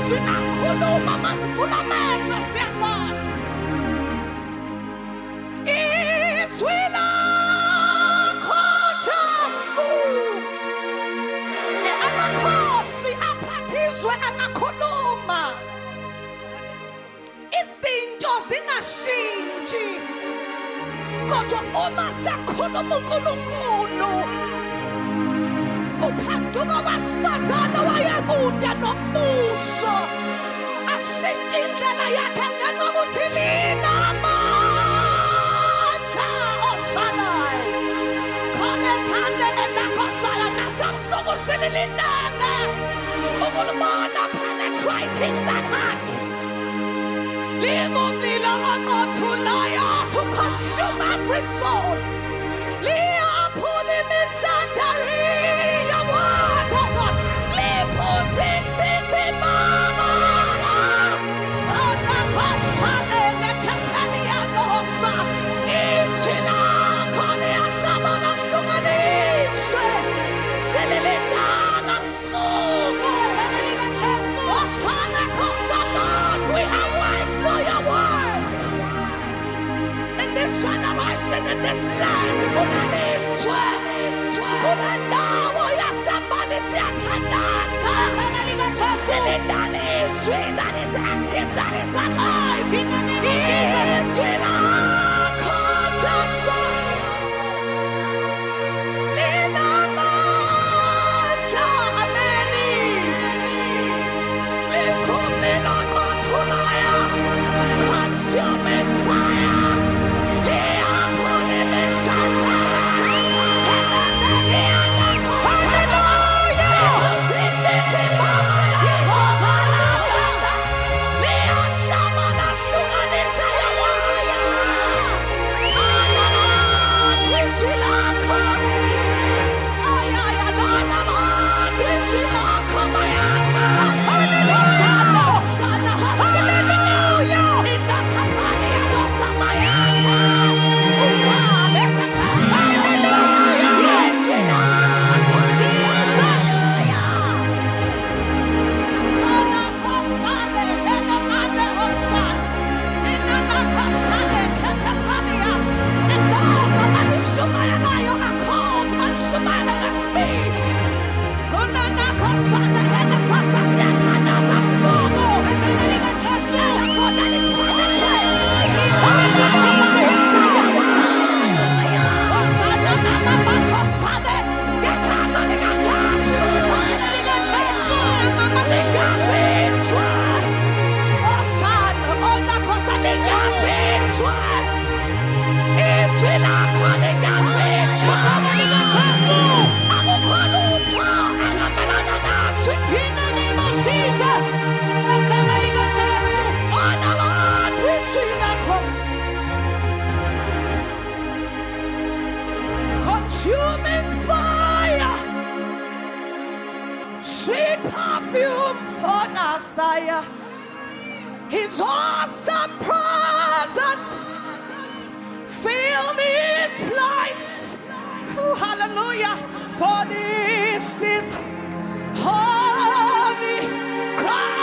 izwi akhuluma masivula amehlo siyabona. Izwi lakho Jesu. Amakhosi aphathizwe amakhuluma. Izinto zingashintshi. Kodwa uma siyakhuluma uNkulunkulu kuphanduka wesifazane wayekude nombuso ashintshe indlela yakhe ngenokuthi linamandla osanayo khona ethande endakhosana nasamsuku sililindele ukulibona penetrating that heart. Limumila aqothulayo to consume every soul. Liyaphula imisandari yaword, oh God. Liphuthisise imamala. Onakhosale lekempelianosa. Izwi lakho liyahlabahlukanise. Sililindala busuku. Osale khosa Lord, we have wait for your words. In this generation, in this land, kunaniswe kunendawo yasambali siyathandaza silindane izwi that is active, that is alive. Izwi lakho Jesu linamandla, ameni. Likhumila ngothulaya, consuming fire. Consuming fire, sweet perfume on our sire. His awesome presence fill this place. Oh, hallelujah! For this is holy Christ.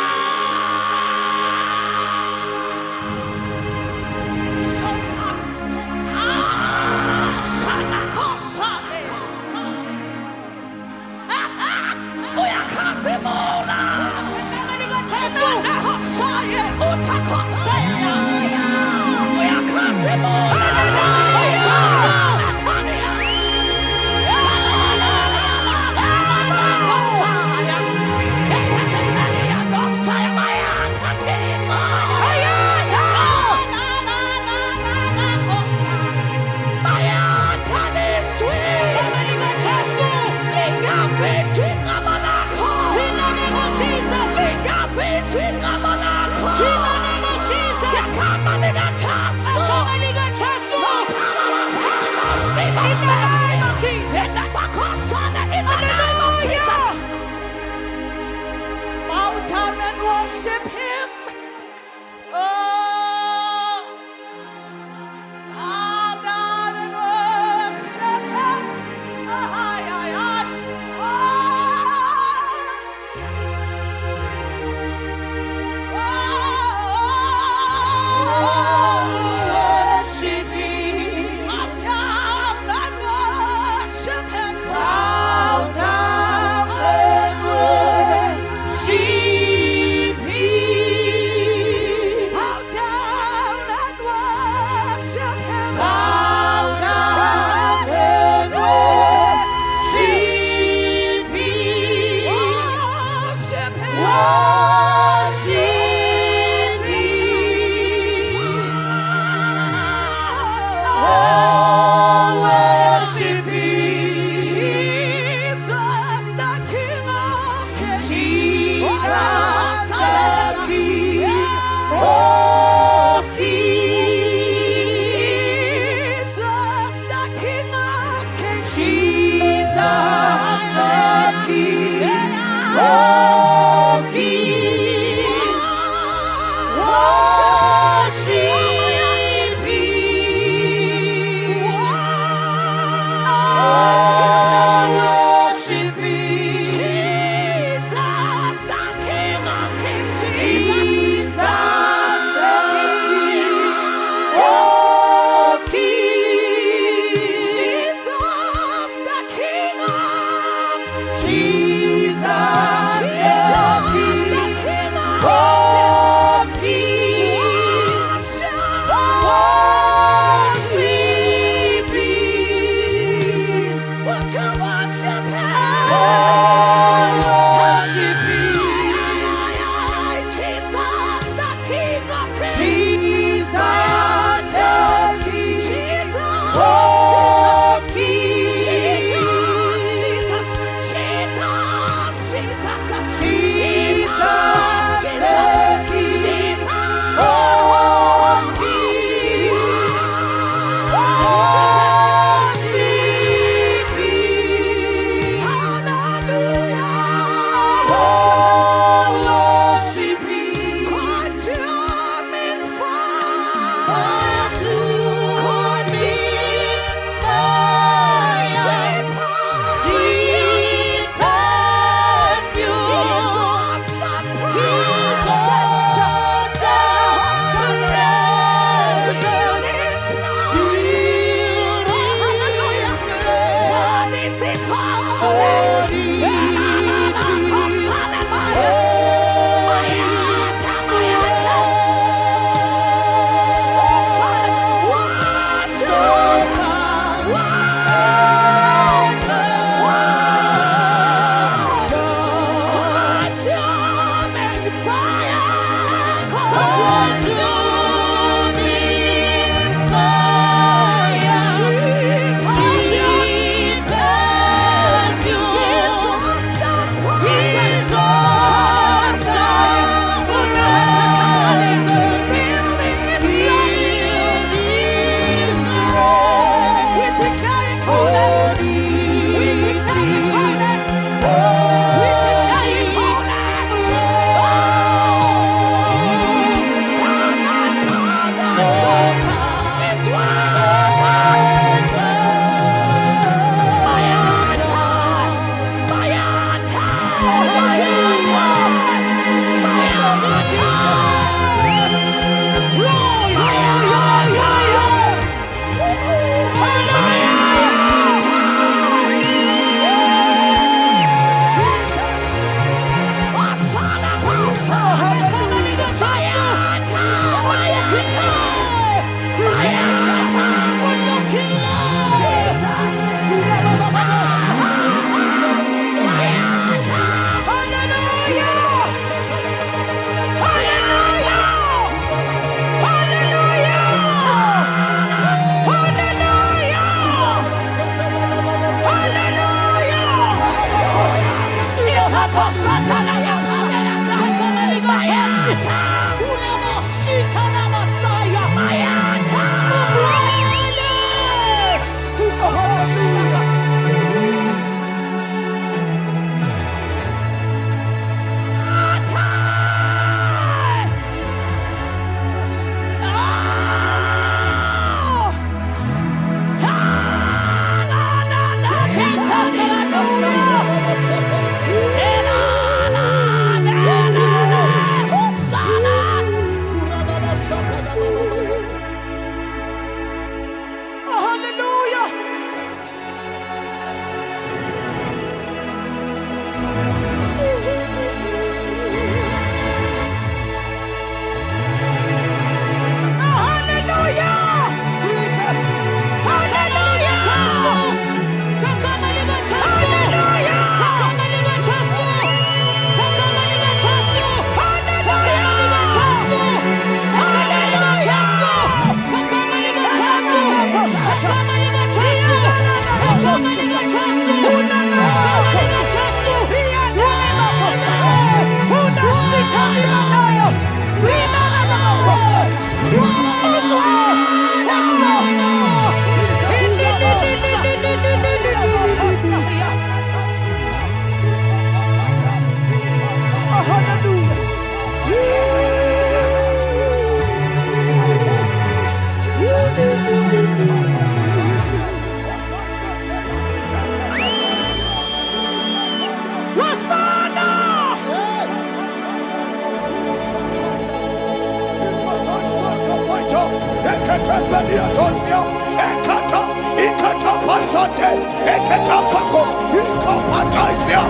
Ekatapaniatosia, ekata, ikatapasote, ekatapako, ikapataisia,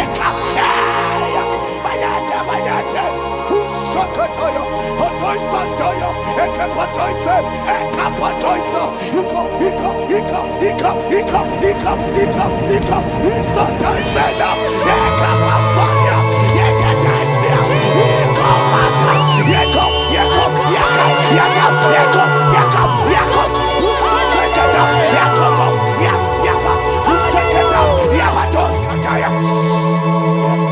ekapaya, mayate, kusakataya, patoisantaya, ekapataise, ekapataisa, isataisena, ekapasanya, ekataisia, ikomata, Yakov,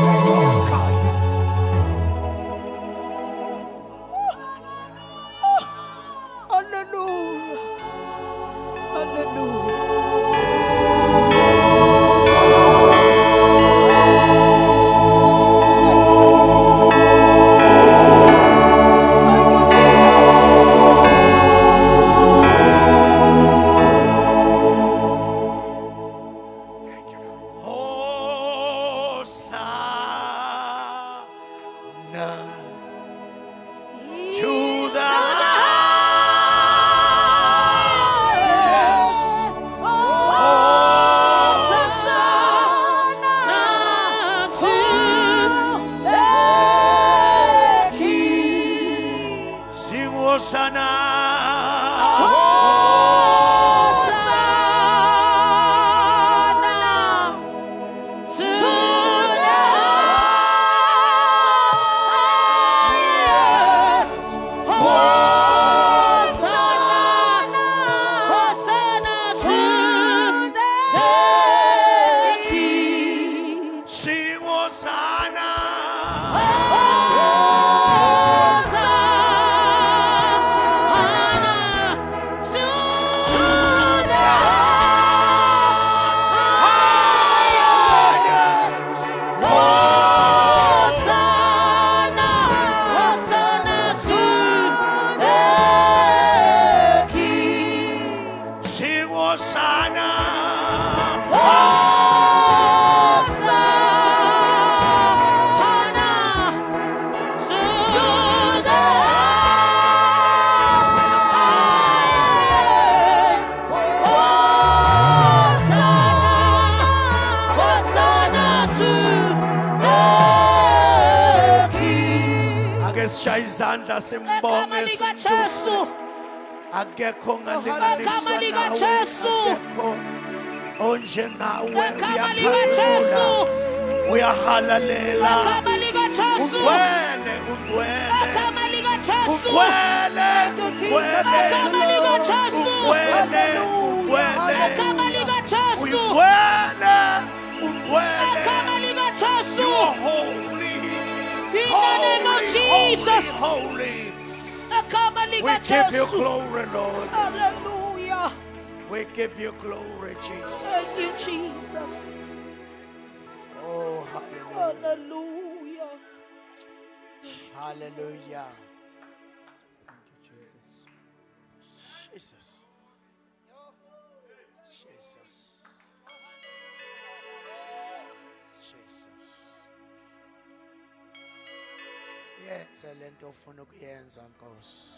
Hosanna. Sing Hosanna. Sing Hosanna. Ake sishaye izandla simbonge simduze. Akekho ngalinganiswa nawe, akekho onjengawe. Uyaphazula, uyahalalela, ugcwele, ugcwele, ugcwele, ugcwele, ugcwele, ugcwele, ugcwele, ugcwele. You are holy, holy, holy. We give you glory, Lord. Hallelujah. We give you glory, Jesus. Thank you, Jesus. Oh, hallelujah. Hallelujah. Hallelujah. Thank you, Jesus. Jesus. Jesus. Jesus. Yenze lento ofuna ukuyenza, Nkosi.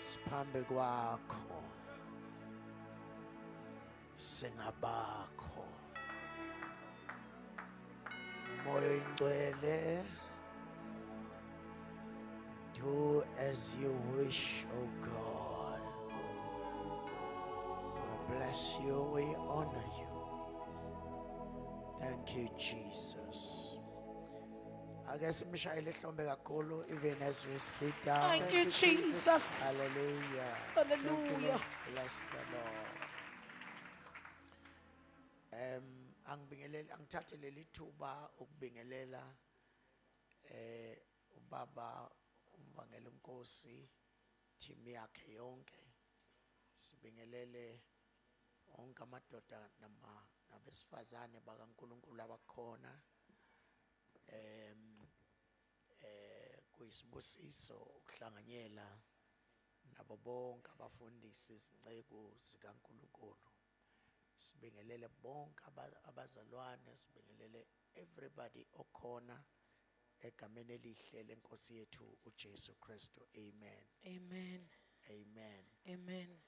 Siphambi kwakho. Singabakho. Moya ingcwele. Do as you wish, oh God. We bless you, we honor you. Thank you, Jesus. I guess imishayile ihlombe kakhulu even as we sit down. Thank you, Jesus. Hallelujah. Hallelujah. Bless the Lord. Angithathe leli thuba ukubingelela ubaba umvangela uNkosi team yakhe yonke. Sibingelele onke amadoda nabesifazane bakaNkulunkulu abakhona. Kuyisibusiso ukuhlanganyela nabo bonke abafundisi izinceku zikaNkulunkulu. Sibingelele bonke abazalwane, sibingelele everybody okhona egameni elihle lenkosi yethu uJesu Kristu. Amen. Amen. Amen. Amen.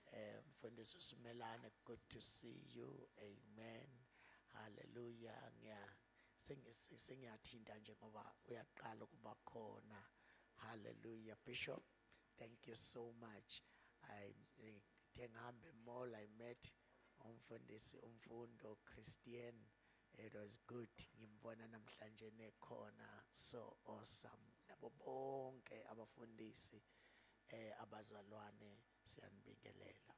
Mfundisi uSimelane, good to see you. Amen. Hallelujah. Sengiyathinta nje ngoba uyaqala ukuba khona. Hallelujah. Bishop, thank you so much. I ngihambe mall, I met umfundisi umfundo Christian. It was good. Ngimbona namhlanje nekhona. So awesome. Nabo bonke abafundisi abazalwane siyanibingelela.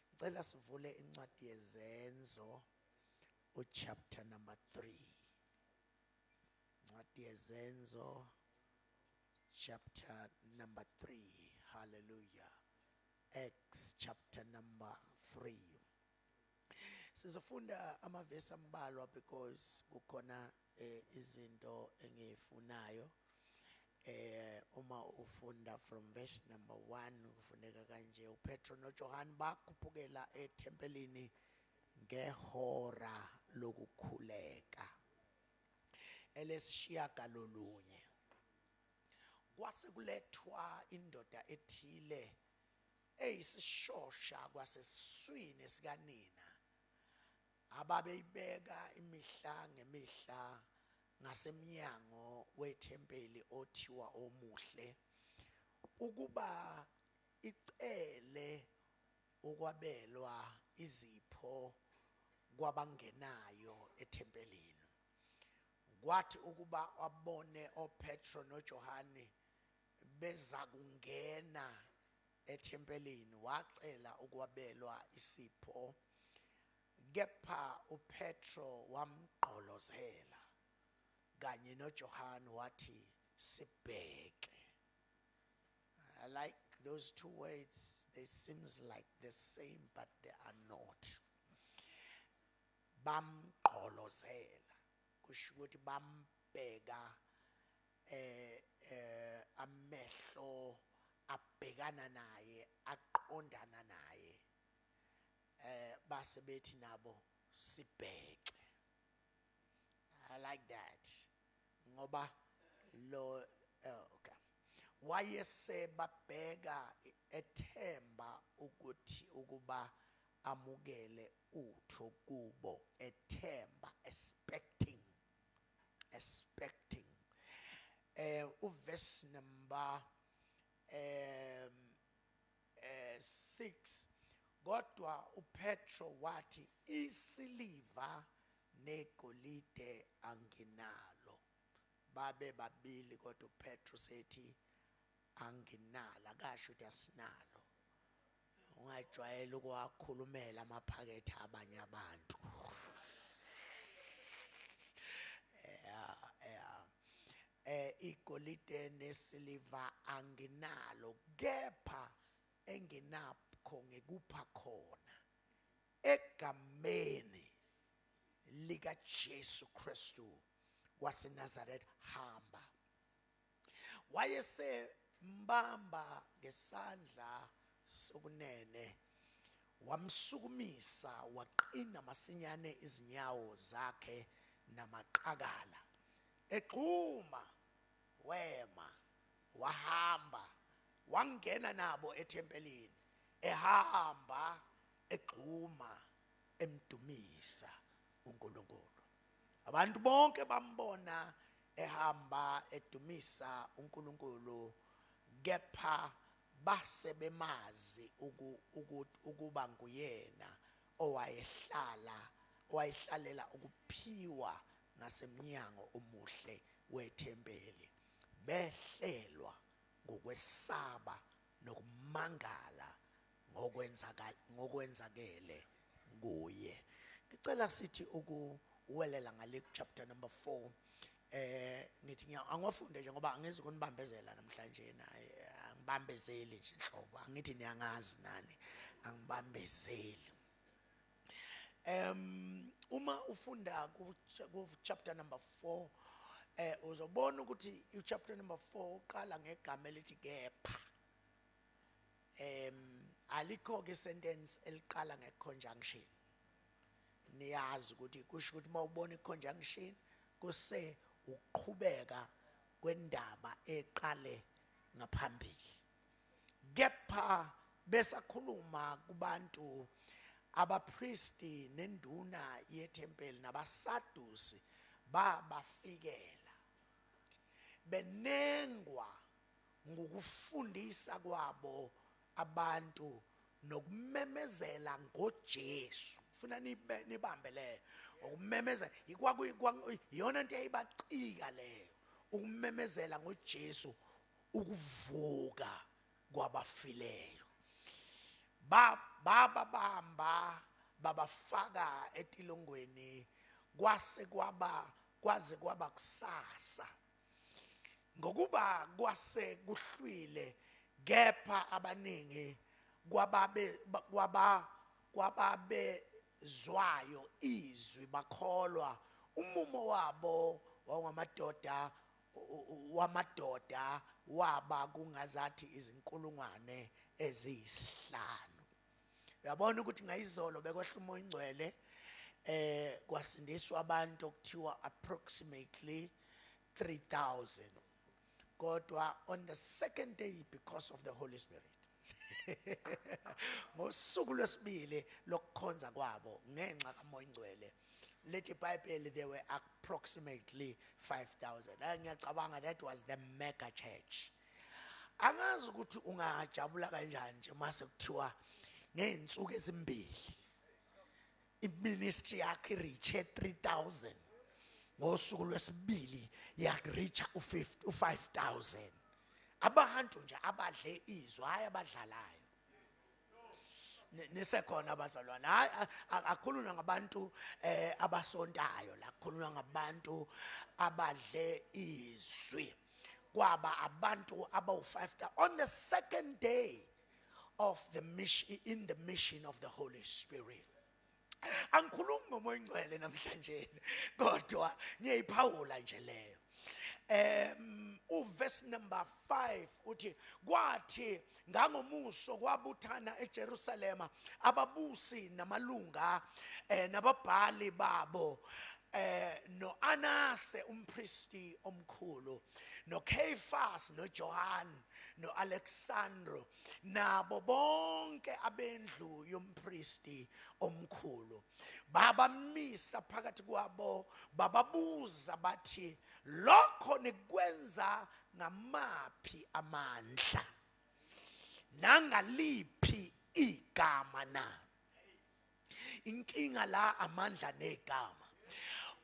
Ngicela sivule incwadi yezenzo chapter number 3. Incwadi yezenzo chapter number 3. Hallelujah. Acts chapter number 3. Sizofunda amavesi ambalwa because kukhona izinto engiyifunayo. Uma ufunda from verse number 1 ufundeka kanje: uPetro noJohane bakhuphukela etempelini ngehora lokukhuleka elesishiyagalolunye. Kwase kulethwa indoda ethile eyisishosha kwasesiswini sikanina, ababeyibeka imihla ngemihla ngasemnyango wethempeli othiwa omuhle, ukuba icele ukwabelwa izipho kwabangenayo ethempelini. Kwathi ukuba abone oPetro noJohane beza kungena ethempelini wacela ukwabelwa isipho, kepha uPetro wamgqolozela kanye noJohane wathi sibheke. I like those two words. They seems like the same but they are not. Bamgqolozela kusho ukuthi bambheka amehlo abhekana naye aqondana naye base bethi nabo sibheke. I like that ngoba lo okay wayesebabheka ethemba ukuthi ukuba amukele utho kubo, ethemba, expecting uverse number 6, kodwa uPetro wathi isiliva negolide anginalo. Babe babili kodwa uPetro sethi anginala, kasho ukuthi asinalo. Ungajwayele ukwakhulumela amaphakethe abanye abantu. Igolide nesiliva anginalo, kepha enginakho ngikupha khona egameni lika Jesu Kristu waseNazaretha hamba. Wayesembamba ngesandla sokunene wamsukumisa, waqina masinyane izinyawo zakhe namaqakala, exhuma wema wahamba wangena nabo ethempelini, ehamba exhuma emdumisa uNkulunkulu. Abantu bonke bambona ehamba edumisa uNkulunkulu, kepha base bemazi ukuba nguyena owayehlalela ukuphiwa ngasemnyango omuhle wethempeli, behlelwa ngokwesaba nokumangala ngokwenzakele kuye. Ngicela sithi ukuwelela ngale chapter number 4. Ngithi angiwafunde nje ngoba angizi ukunibambezela namhlanje naye, angibambezeli nje inhlobo, angithi niyangazi nani angibambezeli. Uma ufunda ku chapter number 4 uzobona ukuthi i chapter number 4 uqala ngegama elithi kepha. Alikho ke sentence eliqala ngeconjunction. Niyazi ukuthi kusho ukuthi mawubona iconjunction kuse uqhubeka kwendaba eqale ngaphambili. Kepha besakhuluma kubantu abapristi nenduna yethempeli nabasadusi babafikela, benengwa ngokufundisa kwabo abantu nokumemezela ngoJesu. Funa nibambe leyo ukumemezela iyona into eyibacika leyo, ukumemezela ngoJesu, ukuvuka kwabafileyo. Babamba babafaka etilongweni, kwaze kwaba kusasa. Ngokuba kwase kuhlwile, kepha abaningi kwababezwayo izwi bakholwa. Umumo wabo wamadoda waba kungazathi izinkulungwane eziyisihlanu. Uyabona ukuthi ngayizolo bekwehla umoya ingcwele, kwasindiswa abantu okuthiwa approximately 3,000. Kodwa on the second day, because of the Holy Spirit, ngosuku lwesibili lokukhonza kwabo ngenxa kamoya ingcwele, lethi iBhayibheli there were approximately 5,000. Ngiyacabanga that was the mega church. angazi ukuthi ungajabula kanjani nje mase kuthiwa ngeinsuku ezimbili iministry yakhe reach 3000 ngosuku lwesibili yakreach u5000 abantu nje abadle izwa hayi abadlalayo nisekhona abazalwane hayi akukhulunywa ngabantu abasontayo la kukhulunywa ngabantu abadle izwi kwaba abantu abawu5000 on the second day of the mission in the mission of the Holy Spirit. Angikhulumi ngomoya ingcwele namhlanje kodwa ngiyayiphawula nje leyo. Uverse number 5 uthi kwathi ngangomuso kwabuthana eJerusalema ababusi namalunga nababhali babo no-Anase umpristi omkhulu no-Caiphas no-John no-Alexandro nabo bonke abendlu yompristi omkhulu babamisa phakathi kwabo bababuza bathi lokho nikwenza ngamaphi amandla nangaliphi igama na. Inkinga la amandla negama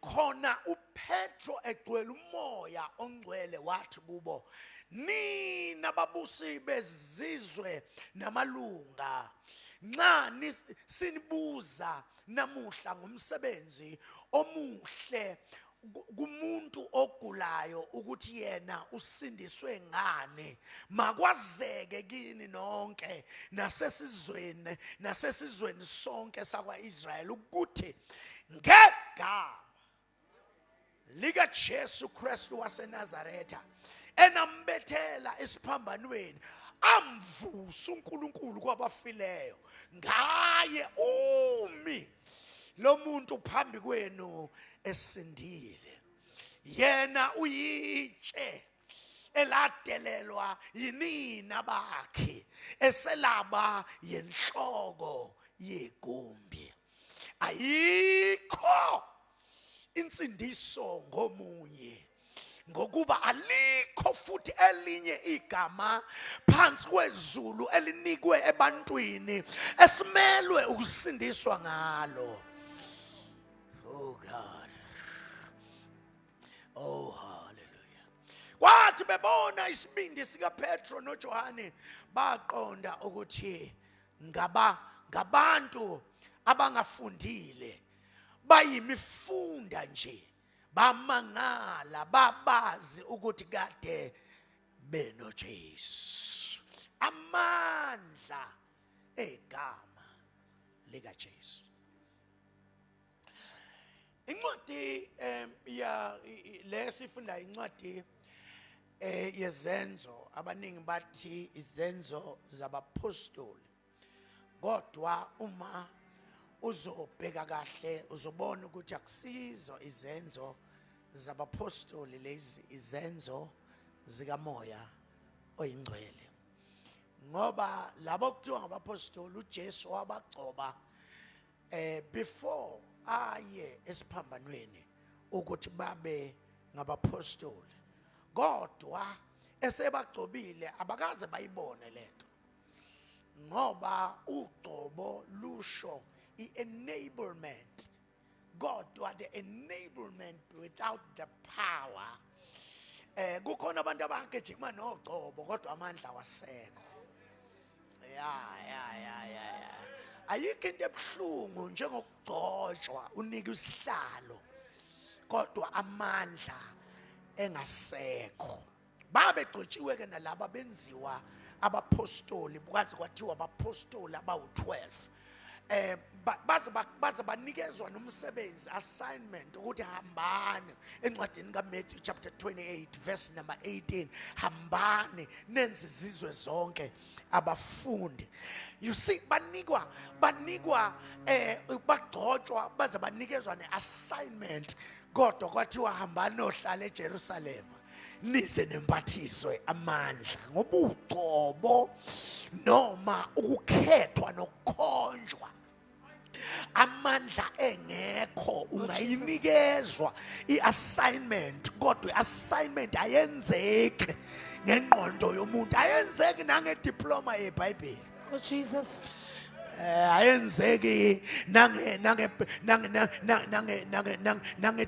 khona uPetro egcwele umoya ongcwele wathi kubo nina babusi bezizwe namalunga nxa sinibuza namuhla ngomsebenzi omuhle kumuntu ogulayo ukuthi yena usindiswe ngane makwazeke kini nonke nasesizweni sonke sakwa-Israyeli ukuthi ngegama lika Jesu Kristu waseNazaretha enambethela esiphambanweni amvusa uNkulunkulu kwabafileyo ngaye umi lo muntu phambi kwenu esindile yena uyitshe eladelelwa yinina bakhe eselaba yenhloko yegumbi ayikho insindiso ngomunye ngokuba alikho futhi elinye igama phansi kwezulu elinikwe ebantwini esimelwe ukusindiswa ngalo. Oh God. Oh hallelujah. Kwathi bebona isibindi sika Petro no Johane baqonda ukuthi ngabantu abangafundile bayimifunda nje bamangala babazi ukuthi kade beno Jesu amandla egama lika Jesu. Incwadi ya lesifunda incwadi yezenzo abaningi bathi izenzo zabapostoli kodwa uma uzobheka kahle uzobona ukuthi akusizo izenzo zabapostoli lezi izenzo zikamoya oyingcwele ngoba labo kuthiwa ngabapostoli uJesu wabagcoba before aye esiphambanweni ukuthi babe ngabapostoli kodwa esebagcobile abakaze bayibone lento ngoba ugcobo lusho i-enablement kodwa the enablement without the power kukhona abantu abangejima nogcobo kodwa amandla wasekho ayikho into ebuhlungu njengokugcotshwa unika isihlalo kodwa amandla engasekho babegcotshiwe ke nalabo benziwa abapostoli kwaze kwathiwa abapostoli abawu-12 baze banikezwa nomsebenzi assignment ukuthi hambani encwadini kaMatthew chapter 28 verse number 18 hambani nenze izizwe zonke abafundi. You see banikwa bagcotshwa baze banikezwa neassignment kodwa kwathiwa hambani ohlala eJerusalema nize nempathiswe amandla ngoba ugcobo noma ukukhethwa nokukhonjwa amandla engekho ungayinikezwa iassignment kodwa iassignment ayenzeki ngengqondo yomuntu ayenzeki nangediploma yeBhayibheli Oh, Jesus. ayenzeki nange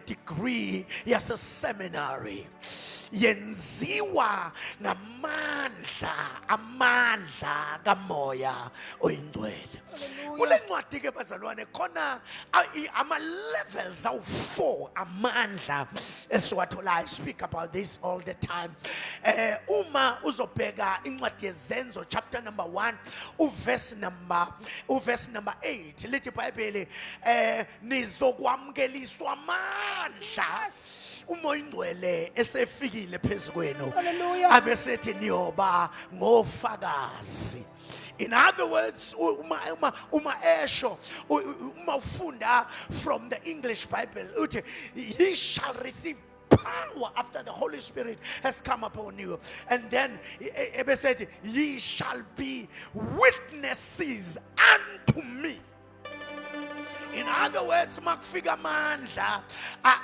degree yase seminary yenziwa amandla kamoya oyingcwele kule ncwadi ke bazalwane khona ama levels awu4 amandla esiwathola. I speak about this all the time. Uma uzobheka incwadi yezenzo chapter number 1 uverse number 8 lithi iBhayibheli nizokwamkeliswa amandla umoya ingcwele esefikile phezukwenu abesethi niyoba ngofakazi. In other words, uma ufunda from the English Bible uthi ye shall receive power after the Holy Spirit has come upon you, and then ebesethi ye shall be witnesses unto me. In other words, makufika amandla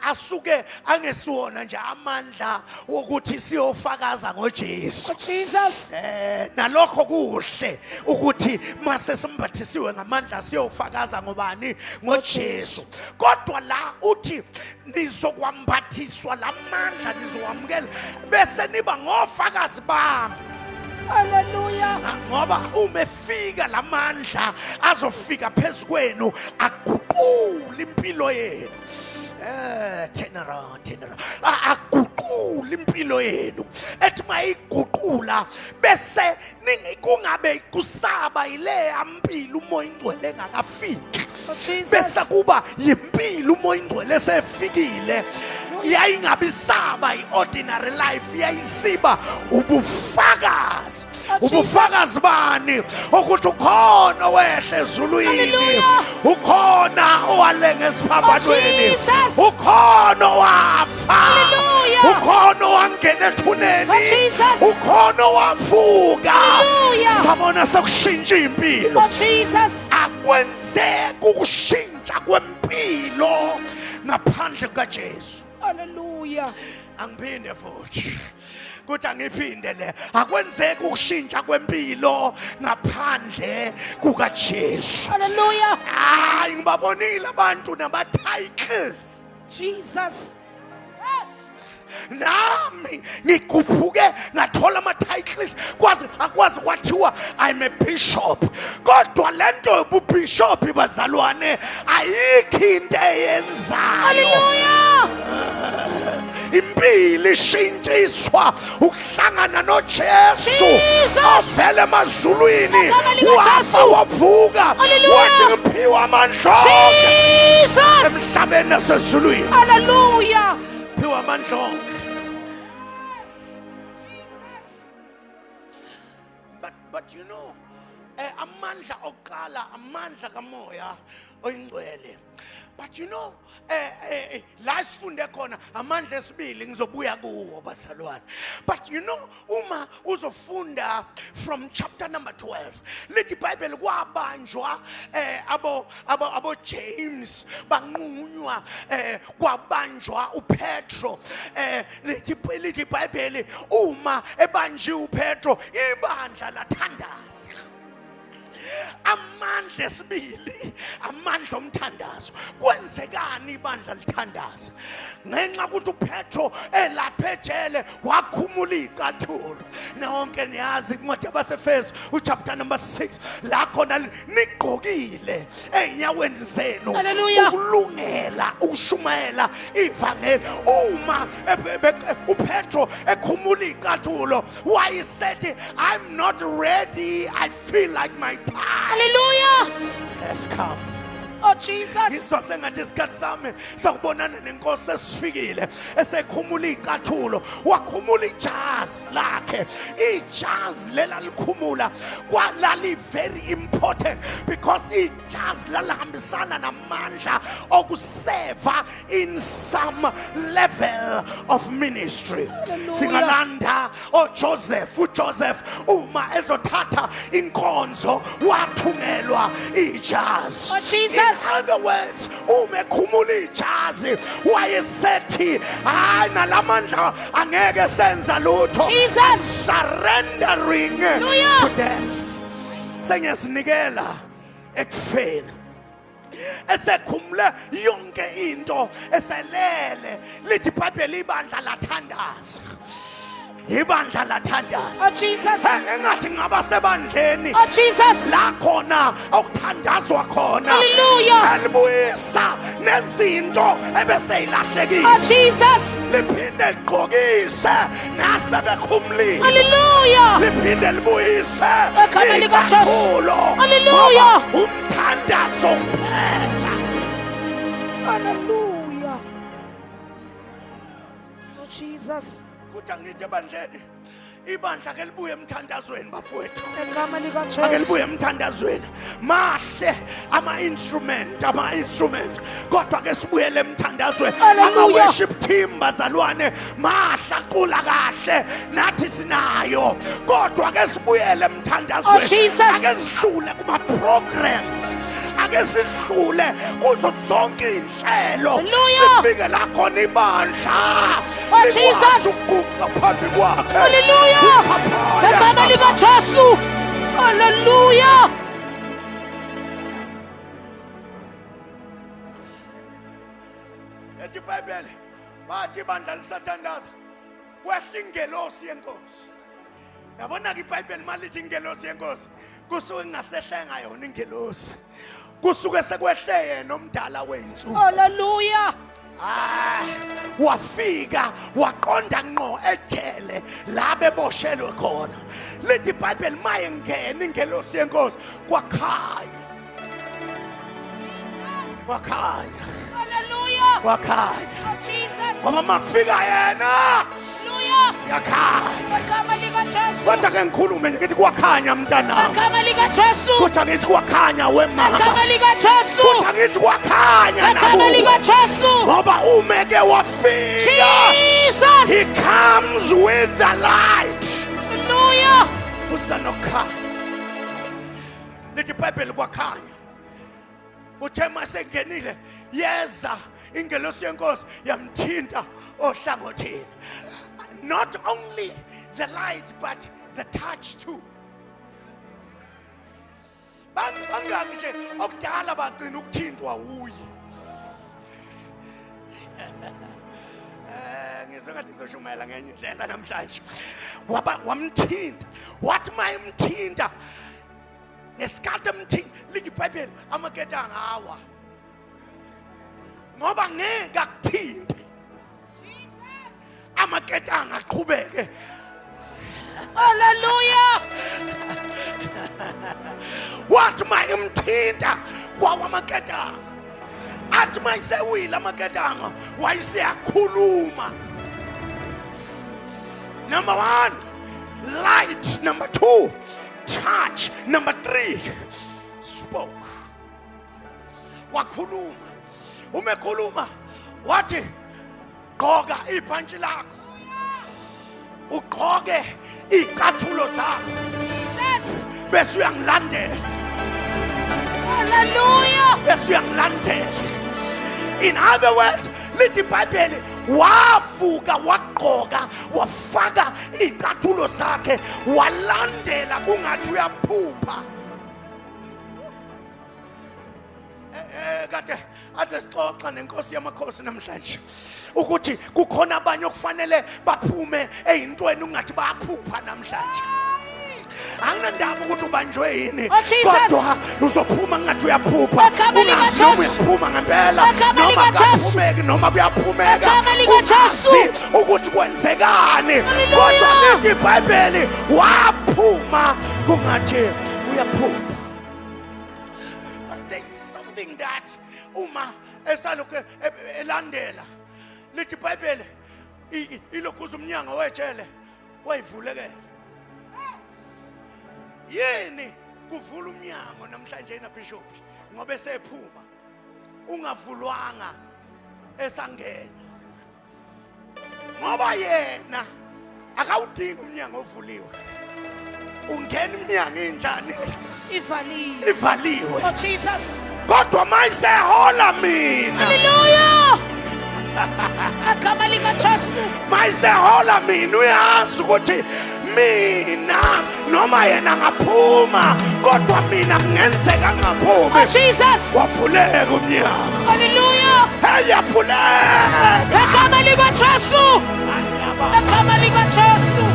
asuke angesiwona nje amandla wokuthi siyofakaza ngoJesu. Jesus. Nalokho kuhle ukuthi mase simbathisiwe ngamandla siyofakaza ngobani ngoJesu. Kodwa la uthi nizokwambathiswa lamandla nizokwamkela bese niba ngofakazi bami. Hallelujah. Ngoba umefika lamandla azofika phezukwenu aguqula impilo yenu. Turn around. Aguqula impilo yenu. Ethi mayiguqula bese kungabe kusaba ile impilo umoya ingcwele engakafiki. Bese kuba yimpilo umoya ingcwele sefikile. Yayingabisaba iordinary life yayisiba ubufakazi. Ubufakazi bani ukuthi ukhona owehle ezulwini, ukhona owalenge esiphambanweni, ukhona owafa, ukhona owangena ethuneni, ukhona owavuka. Sabona sekushintsha impilo. Akwenzeki ukushintsha kwempilo ngaphandle kukaJesu. Hallelujah. Angiphinde futhi kuthi angiphinde le akwenzeki ukushintsha kwempilo ngaphandle kukaJesu. Hallelujah. Ngibabonile abantu nama titles. Jesus. Nami ngikuphuke ngathola ama titles akwazi kwathiwa I'm a bishop. Kodwa lento yobubishop bazalwane ayikho into eyenzayo. Hallelujah. Impilo ishintshiswa ukuhlangana noJesu ovela emazulwini wafa wavuka wathi ngiphiwa amandla emhlabeni nasezulwini. Hallelujah. Phiwa amandla. But you know, amandla oqala amandla kamoya oyingcwele. But you know, la sifunde khona amandla esibili ngizobuya kuwo bazalwane. But you know, uma uzofunda from chapter number 12 lithi iBhayibheli kwabanjwa abo James banqunywa kwabanjwa uPetro. Lithi iBhayibheli uma ebanjiwe uPetro ibandla lathandaza. Amandla esibili amandla omthandazo. Kwenzekani ibandla lithandaza? Ngenxa ukuthi uPetro elapha ejele wakhumula icathulo. Nonke niyazi incwadi yabaseFesu uchapter number 6 la khona nigqokile enyaweni zenu ukulungela ukushumayela ivangeli. Uma uPetro ekhumula icathulo wayesethi I'm not ready, I feel like my time has come. Oh Jesus. Ngizwa sengathi isikhathi sami sakubonana nenkosi esifikile esekhumula icathulo wakhumula ijazi lakhe. Ijazi lela likhumula kwalali very important because ijazi lalihambisana namandla okuseva in some level of ministry. Singalanda uJoseph uma ezothatha inkonzo wathungelwa ijazi. Jesus. Other words, umekhumula ijazi wayesethi hayi nalamandla angeke senza lutho. Jesus. Surrendering Hallelujah. to death. Sengiyazinikela ekufeni. Esekhumule yonke into eselele lithi iBhayibheli ibandla lathandaza. Ibandla lathandaza. Oh Jesus. Engathi ngaba sebandleni Oh Jesus. la khona okuthandazwa khona. Hallelujah. Elibuyisa nezinto ebeseyilahlekile. Oh Jesus. Liphinde ligqokise nasebekhumulile. Hallelujah. Liphinde libuyise Egama likaJesu. ikathulo. Hallelujah. Ngoba umthandazo kuphela. Hallelujah. Oh Jesus. Kuthi angithi ebandleni ibandla ke libuye emthandazweni bafowethu. Egama Ake likaJesu. libuye emthandazweni. Mahle ama-instrument kodwa ke sibuyele emthandazweni. Hallelujah. Ama-worship team bazalwane mahla cula kahle nathi sinayo kodwa ke sibuyele emthandazweni. Oh, Jesus. Ake sidlule kuma-programs. Ake sidlule kuzo zonke inhlelo. Hallelujah. Sifike la khona ibandla. Oh, Jesus. Ukuguqa phambi kwakhe. Hallelujah. Egama likaJesu. Hallelujah. Ethi iBhayibheli bathi ibandla lisathandaza kwehla ingelosi yenkosi. Yabona ke iBhayibheli malithi ingelosi yenkosi kusuke kungasehlenga yona ingelosi. Kusuke sekwehle yena omdala weyinsuku. Hallelujah. Wafika waqonda ngqo ejele la beboshelwe khona. Lithi iBhayibheli maye ngena ingelosi yenkosi kwakhaya. Hallelujah. Wakhaya. Oh Jesus. Ngoba makufika yena Hallelujah. yakhanya. Egama likaJesu. Kodwa ke ngikhulume nje ngithi kwakhanya mntanami. Egama likaJesu. Kodwa ngithi kwakhanya wemama. Egama likaJesu. Kodwa ngithi kwakhanya Egama nakuwe. likaJesu. Ngoba umeke wafika. Jesus. He comes with the light. Hallelujah. Usanokhanya. Lithi iBhayibheli kwakhanya. Uthe masengenile yeza ingelosi yenkosi yamthinta ohlangothini. Not only the light but the touch too. Bangaki nje okudala bagcina ukuthintwa uyi. Ngizwe ngathi ngizoshumayela ngenye indlela namhlanje. Wamthinta. Wathi mayimthinta nesikhathi emthinta lithi iBhayibheli amaketanga awa. Ngoba ngeke akuthinte. Amaketanga aqhubeke. Hallelujah. Wathi mayimthinta kwawa amaketanga. Athi mayisewile amaketanga wayeseyakhuluma. Number 1, light. Number 2, touch. Number 3, spoke. Wakhuluma. Umekhuluma wathi gqoka ibhantshi lakho. Ugqoke izicathulo zakho. Jesus. Bese uyangilandela. Hallelujah. Bese uyangilandela. In other words, lithi iBhayibheli wavuka wagqoka wafaka izicathulo zakhe walandela kungathi uyaphupha. Kade athe sixoxa nenkosi yamakhosi namhlanje ukuthi kukhona abanye okufanele baphume eyintweni ungathi bayaphupha namhlanje. Anginandaba ukuthi ubanjwe yini Oh, Jesus. kodwa uzophuma ngathi uyaphupha. Egama likaJesu. Ungazi uyaphuma ngempela Egama noma likaJesu. kaphumeki noma kuyaphumeka. Egama likaJesu. Ungazi ukuthi kwenzekani Hallelujah. kodwa lithi iBhayibheli waphuma kungathi uyaphupha. But there is something that uma esalokhu elandela lithi iBhayibheli ilokhuza umnyango wejele wayivulekela. Yini kuvula umnyango namhlanje na bishop ngoba esephuma ungavulwanga esangena ngoba yena akawudingi umnyango ovuliwe. Ungena iminyango enjani Ivaliwe. ivaliwe. Oh Jesus. kodwa mayisehola mina Hallelujah. Agama lika Jesu. mayisehola mina uyazi ukuthi mina noma yena ngaphuma kodwa mina kungenzeka ngaphumi Oh Jesus. wavuleka umnyango Hallelujah. eyavuleka Agama lika Jesu. Agama lika Jesu.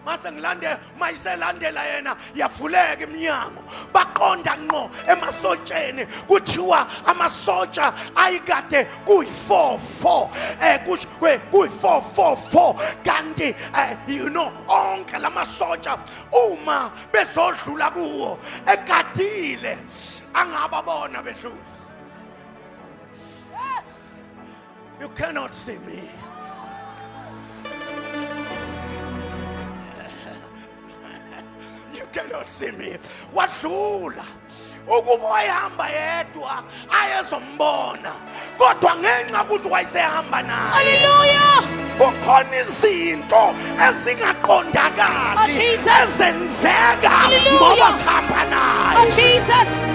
mase ngilande mayiselandela yena yavuleka iminyango baqonda ngqo emasotsheni kuthiwa amasotsha ayikade kuyi-4-4 kuyi-4-4-4 kanti you know onke lamasotsha uma bezodlula kuwo egadile angababona bedlula. You cannot see me. You cannot see me. Wadlula ukuba wayehamba yedwa ayezombona kodwa ngenxa ukuthi wayesehamba naye. Hallelujah. Kukhona izinto Oh, ezingaqondakali Jesus. ezenzeka Hallelujah. ngoba sihamba naye. Oh Jesus.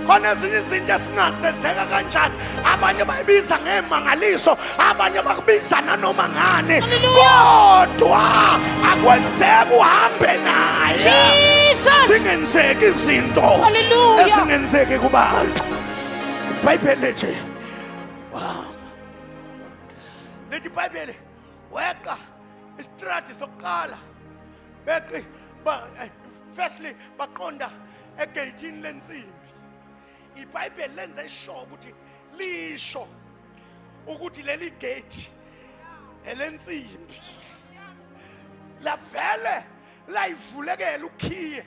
Khona ezinye izinto esingasenzeka kanjani abanye bayibiza ngemangaliso abanye bakubiza nanoma ngani Hallelujah. kodwa akwenzeka uhambe naye Jesus. singenzeki izinto Hallelujah. ezingenzeki kubantu. iBhayibheli lithi lithi iBhayibheli weqa istrati sokuqala beqi firstly baqonda egeyithini lensimbi. iBhayibheli lenza ishoyo ukuthi lisho ukuthi leli gate elensimbi lavele layivulekela ukhiye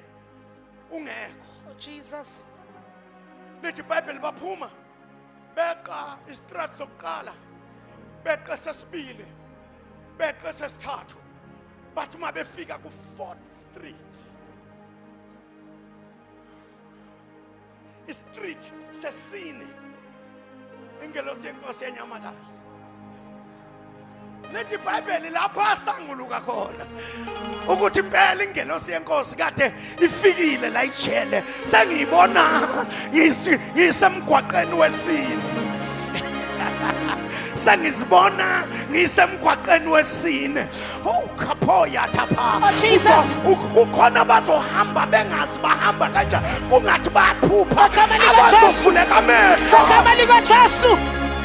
ungekho. Oh Jesus. Lithi iBhayibheli baphuma beqa istrati sokuqala beqa sesibili beqa sesithathu bathi uma befika ku-4th Street iStreet sesine ingelosi yenkosi yanyamalala. Lithi iBhayibheli lapha sanguluka khona ukuthi impela ingelosi yenkosi kade ifikile la ijele sengiyibona ngisemgwaqeni wesine sengizibona ngisemgwaqeni wesine. Oh khaphoya thapha. Oh, Jesus. Kukhona bazohamba bengazi bahamba kanjani kungathi bayaphupha Agama lika Jesu. abazovuleka amehlo Agama lika Jesu.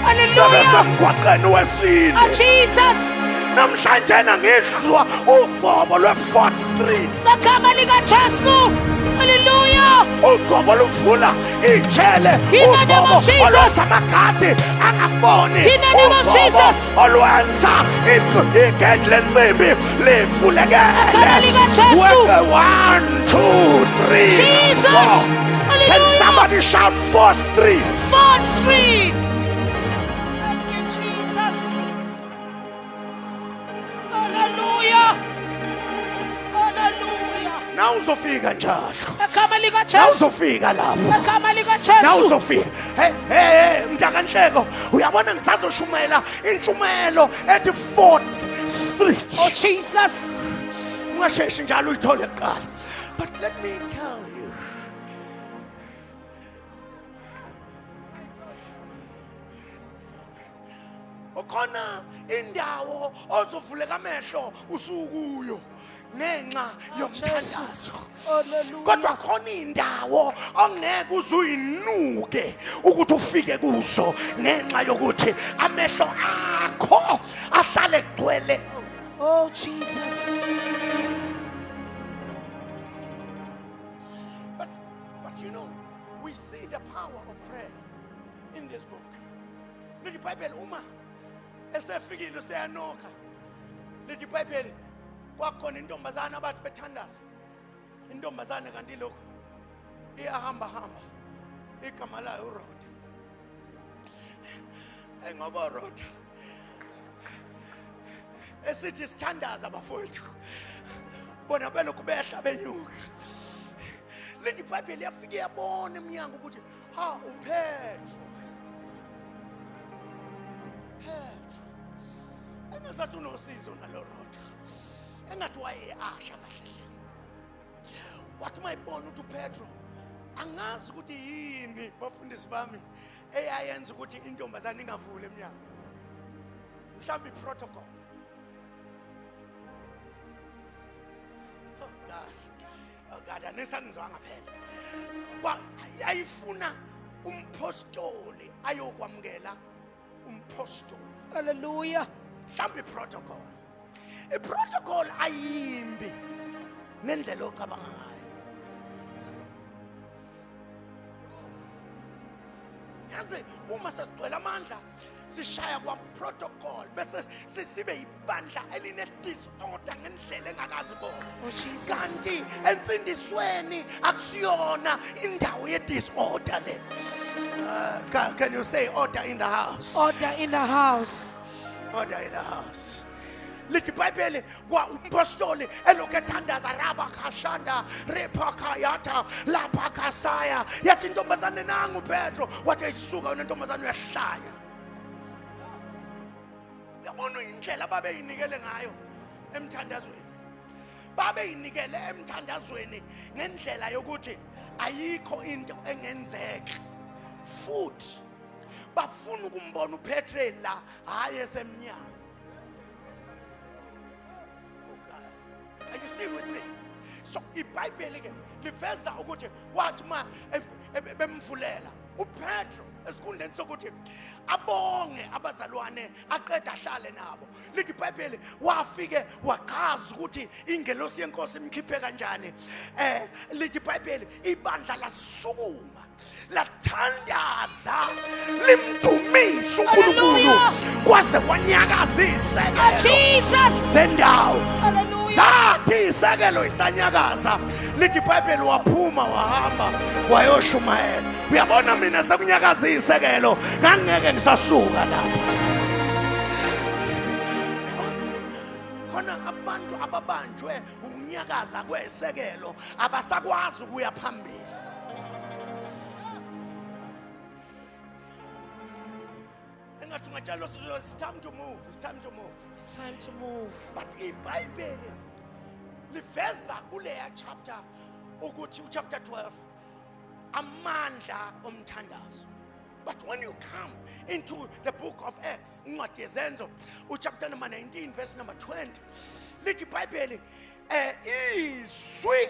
Hallelujah. sebesemgwaqeni wesine. Oh Jesus. Namhlanje ngizwa ugobo lwe-4th Street Agama lika Jesu. Hallelujah. ugobo luvula ijele In the name of Jesus. olwenza amagadi angaboni In the name of Jesus. olwenza igedi lensimbi livulekele. Agama lika Jesu. Weke 1, 2, 3, Jesus. 4. Can Hallelujah. somebody shout 4th Street? 4th Street. Thank you, Jesus. Hallelujah. Hallelujah. Na uzofika njalo. Agama lika Na Jesu. uzofika lapho. Agama lika Na Jesu. uzofika. Hey mntakanhleko uyabona ngisazoshumayela intshumayelo ethi 4th Street. Oh Jesus. Ungasheshi njalo uyithole kuqala. But let me tell you. Ukhona indawo ozovuleka amehlo usukuyo ngenxa yomthandazo. Hallelujah. Kodwa khona indawo ongeke uzuyinuke ukuthi ufike kuzo ngenxa yokuthi amehlo akho ahlale egcwele. Oh Jesus. But you know, we see the power of prayer in this book. Lithi iBhayibheli uma esefikile useyanoka. Lithi iBhayibheli kwakhona intombazana abathi bethandaza. Intombazana kanti lokho iyahamba hamba. Igama layo uRhoda. Ngoba uRhoda esithi sithandaza bafowethu. Bona belokhu behla benyuka. Lithi iBhayibheli yafike yabona eminyango ukuthi uPetro Ngasathi unosizo nalorota. Engathi wayeasha kahle. Wathi mayibona ukuthi uPetro angazi ukuthi yini bafundisi bami eyayenza ukuthi intombazane ingavule eminyango. Mhlawumbe iprotocol. Oh God, anisangizwanga phela. Yayifuna umpostoli ayokwamukela umpostoli. Hallelujah. Mhlawumbe iprotocol. Iprotocol ayimbi ngendlela ocabanga ngayo. Yazi uma sesigcwele amandla sishaya kwa protocol bese sibe ibandla eline disorder ngendlela engakazibona. Oh Jesus. Kanti ensindisweni akusiyona indawo ye disorder le. Can you say order in the house? Order in the house. Order in the house. Lithi iBhayibheli kwa umpostoli elokhu ethandaza raba khashanda repha khayata lapha khasaya yathi intombazane nangu uPetro wathi ayisuka wena intombazane uyahlanya. Uyabona indlela babeyinikele ngayo emthandazweni. Babeyinikele emthandazweni ngendlela yokuthi ayikho into engenzeka. Futhi bafuna ukumbona uPetro la hayi esemnyama. Are you still with me? So iBhayibheli ke liveza ukuthi wathi ma bemvulela uPetro esikhundleni sokuthi abonge abazalwane aqeda ahlale nabo. Lithi iBhayibheli wafike waqhaza ukuthi ingelosi yenkosi imkhiphe kanjani. Lithi iBhayibheli ibandla lasukuma lathandaza limdumisa uNkulunkulu kwaze kwanyakazise Jesus. sendawo. Hallelujah. Sathi isekelo isanyakaza. Lithi iBhayibheli waphuma wahamba wayoshumayela. Uyabona mina sekunyakaza isekelo ngangeke ngisasuka lapha. Khona abantu ababanjwe ukunyakaza kwesekelo abasakwazi ukuya phambili. It's time to move. It's time to move. It's time to move. But iBhayibheli liveza kuleya chapter ukuthi chapter 12 amandla omthandazo. But when you come into the book of Acts, incwadi yezenzo, chapter number 19 verse number 20, lithi iBhayibheli izwi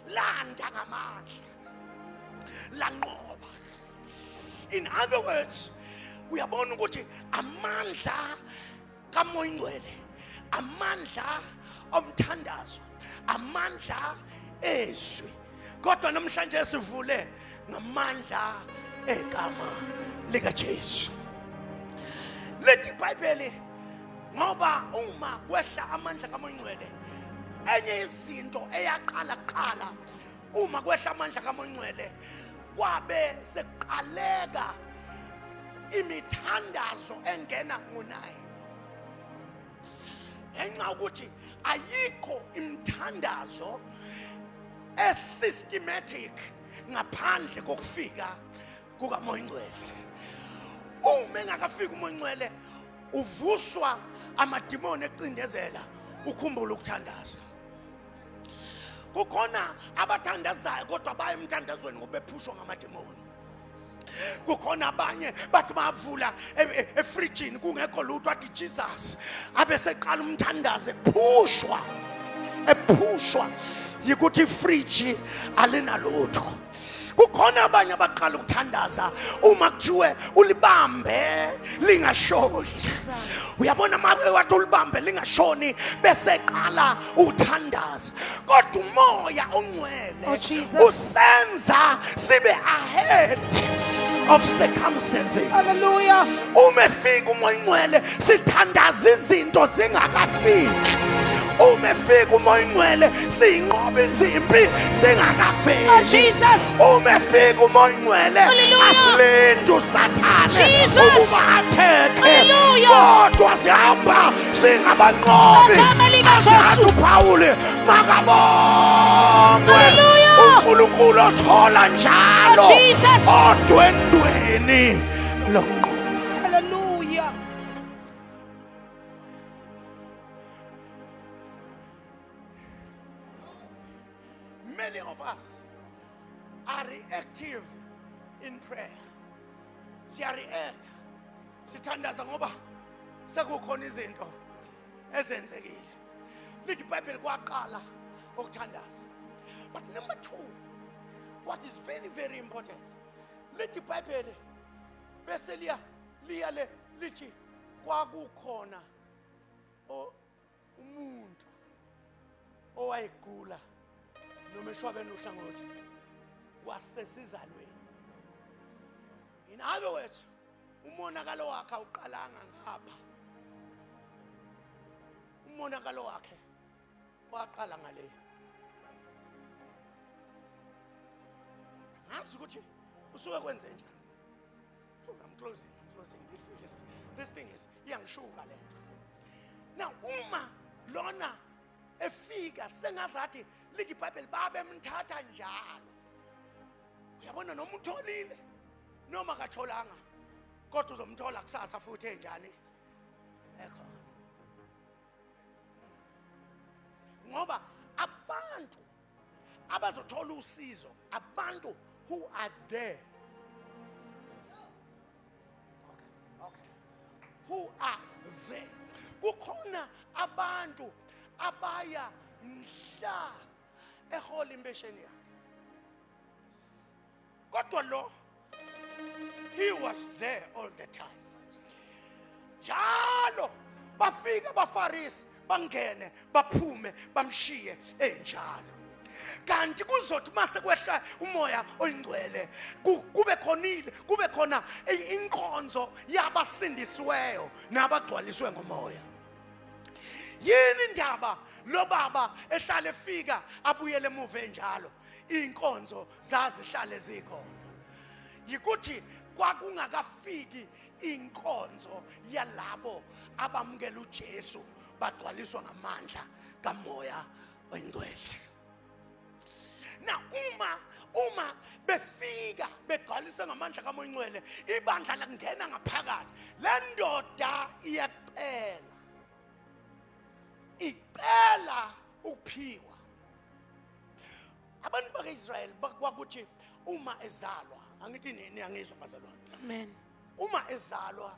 landa ngamandla lanqoba. In other words, uyabona ukuthi amandla kaMoya Ingcwele, amandla omthandazo, amandla ezwi. Kodwa namhlanje sivule ngamandla egama likaJesu. Lithi iBhayibheli ngoba uma kwehla amandla kaMoya Ingcwele, enye izinto eyaqala uma kwehla amandla kaMoya Ingcwele kwabe seqaleka imithandazo engena ngonayo. Ngenxa ukuthi ayikho imithandazo systematic ngaphandle kokufika kukaMoya Ingcwele. Uma engakafika uMoya Ingcwele uvuswa amadimoni ecindezela ukhumbula ukuthandaza. Kukhona abathandazayo kodwa baye emthandazweni ngoba bephushwa ngamadimoni. Kukhona abanye bathi bavula efrijini kungekho lutho athi Jesus abese qala umthandaze ephushwa yikuthi ifriji alinalutho. Kukhona abanye abaqala ukuthandaza uma kuthiwe ulibambe lingashoni. Uyabona mabe wathi ulibambe lingashoni bese qala ukuthandaza. Kodwa uMoya Ongcwele usenza sibe ahead of circumstances. Hallelujah. Uma efika uMoya Ingcwele sithandaza izinto zingakafiki. Uma efika uMoya Ingcwele siyinqoba izimpi zingakafiki. Jesus. Uma efika uMoya Ingcwele asilindi uSathane ukuba atheke. Kodwa sihamba singabanqobi. Asathi uPawuli makabongwe uNkulunkulu othola njalo odwendweni lo. Hallelujah. are reactive in prayer. Siya react. Sithandaza ngoba sekukhona izinto ezenzekile. Lithi iBhayibheli kwaqala ukuthandaza. But number 2, what is very very important, lithi iBhayibheli bese liya le lithi kwakukhona umuntu owayegula nomeshwabeni uhlangothi wasesizalweni. In other words, umonakalo wakhe awuqalanga ngapha. Umonakalo wakhe waqala ngale. Ngazi ukuthi usuke kwenze njani. I'm closing. This thing is iyangishuka lento. Now uma lona efika sengazathi lithi iBhayibheli babemthatha njalo. Uyabona noma utholile noma katholanga kodwa uzomthola kusasa futhi enjani ekhona. Ngoba abantu abazothola usizo, abantu who are there, who are there, kukhona abantu abaya mhla ehola impesheni yakhe. Kodwa lo, he was there all the time. Jalo bafika abaFarisi bangene baphume bamshiye enjalo. Kanti kuzothi mase kwehla umoya oyingcwele kube khona inkonzo yabasindisiweyo nabagcwaliswe ngomoya. Yini indaba lo baba ehlale efika abuyele emuva enjalo inkonzo zazihlale zikhona? Yikuthi kwakungakafiki inkonzo yalabo abamukela uJesu bagcwaliswa ngamandla kamoya oyingcwele. Na uma befika begcwalisa ngamandla kamoya oyingcwele, ibandla langena ngaphakathi. Le ndoda icela ukuphiwa. Abantu bakaIsrael kwakuthi uma ezalwa, angithi nini angizwa bazalwane. Amen. Uma ezalwa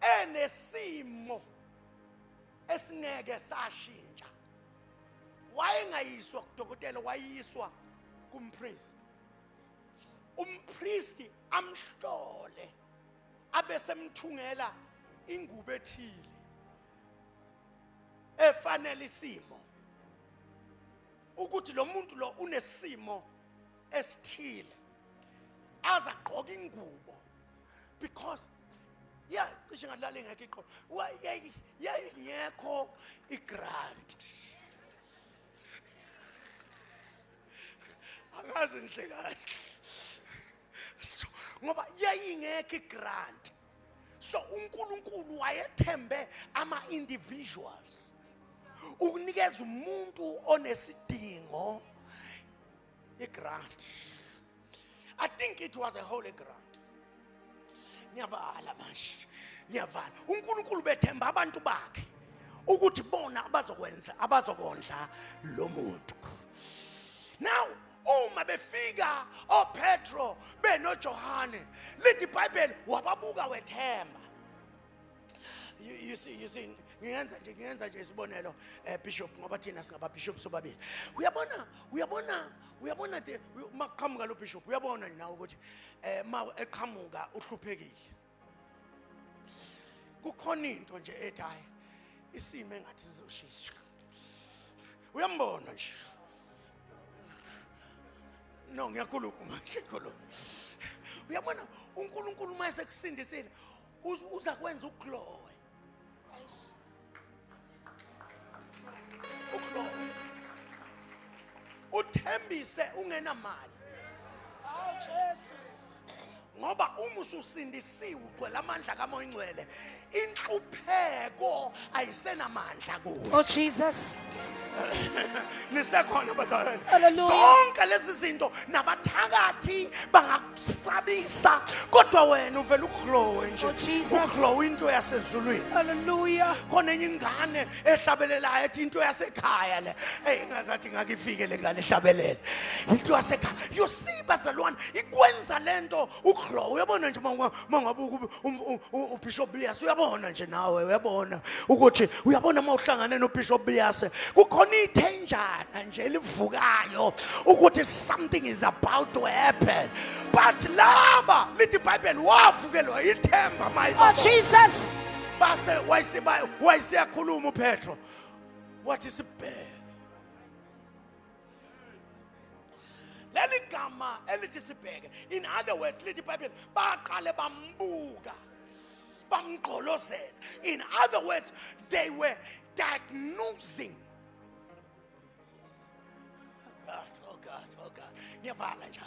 enesimo esingeke sashintsha, wayengayiswa kudokotela, wayiswa kumpriest. Umpriest amhlole abesemthungela ingubo ethile efanele isimo, ukuthi lo muntu lo unesimo esithile azagqoka ingubo, because cishe ngadlala engekho iqolo yayingekho igrant. Angazi nhle kahle. So ngoba yayingekho igrant, so uNkulunkulu wayethembe ama-individuals ukunikeza umuntu onesidingo igrant. I think it was a holy grant. Ngiyavala manje, ngiyavala. uNkulunkulu bethemba abantu bakhe ukuthi bona abazokondla lo muntu. Now uma befika oPetro benoJohane, lithi iBhayibheli wababuka wethemba. You see ngiyenza nje isibonelo bishop, ngoba thina singaba bishops sobabili. Uyabona maqhamuka lo bishop, uyabona nawe ukuthi ma eqhamuka uhluphekile. Kukhona into nje ethi hayi isimo engathi sizoshisha. Uyambona nje. No, ngiyakhuluma. Uyabona uNkulunkulu mase kusindisile uza kwenza ukuglow. Uthembise ungena mali. Oh Jesu. Ngoba uma ususindisiwe ugcwele amandla kamoya oyingcwele, inhlupheko ayisenamandla kuwe. Oh Jesus. nisekhona bazalwane. Hallelujah. Zonke lezi zinto nabathakathi bangakusabisa kodwa wena uvela ukuglow nje. Oh, Jesus. Ukuglow into yasezulwini. Hallelujah. Khona enye ingane ehlabelelayo ethi into yasekhaya le engazathi ngakifike le ngane ehlabelele into yasekhaya. You see bazalwane ikwenza lento ukuglow. Uyabona nje mangabe uBishop Bias uyabona nje nawe uyabona ukuthi uyabona mawuhlangane noBishop Bias kukhona ithenjana nje livukayo ukuthi something is about to happen. But laba lithi iBhayibheli wavukelwa ithemba my Oh, Jesus. base wayisiyakhuluma uPetro wathi sibheke leli gama elithi sibheke. In other words lithi iBhayibheli baqale bambuka bamgqolozela. In other words they were diagnosing. Oh God ngiyavala njalo.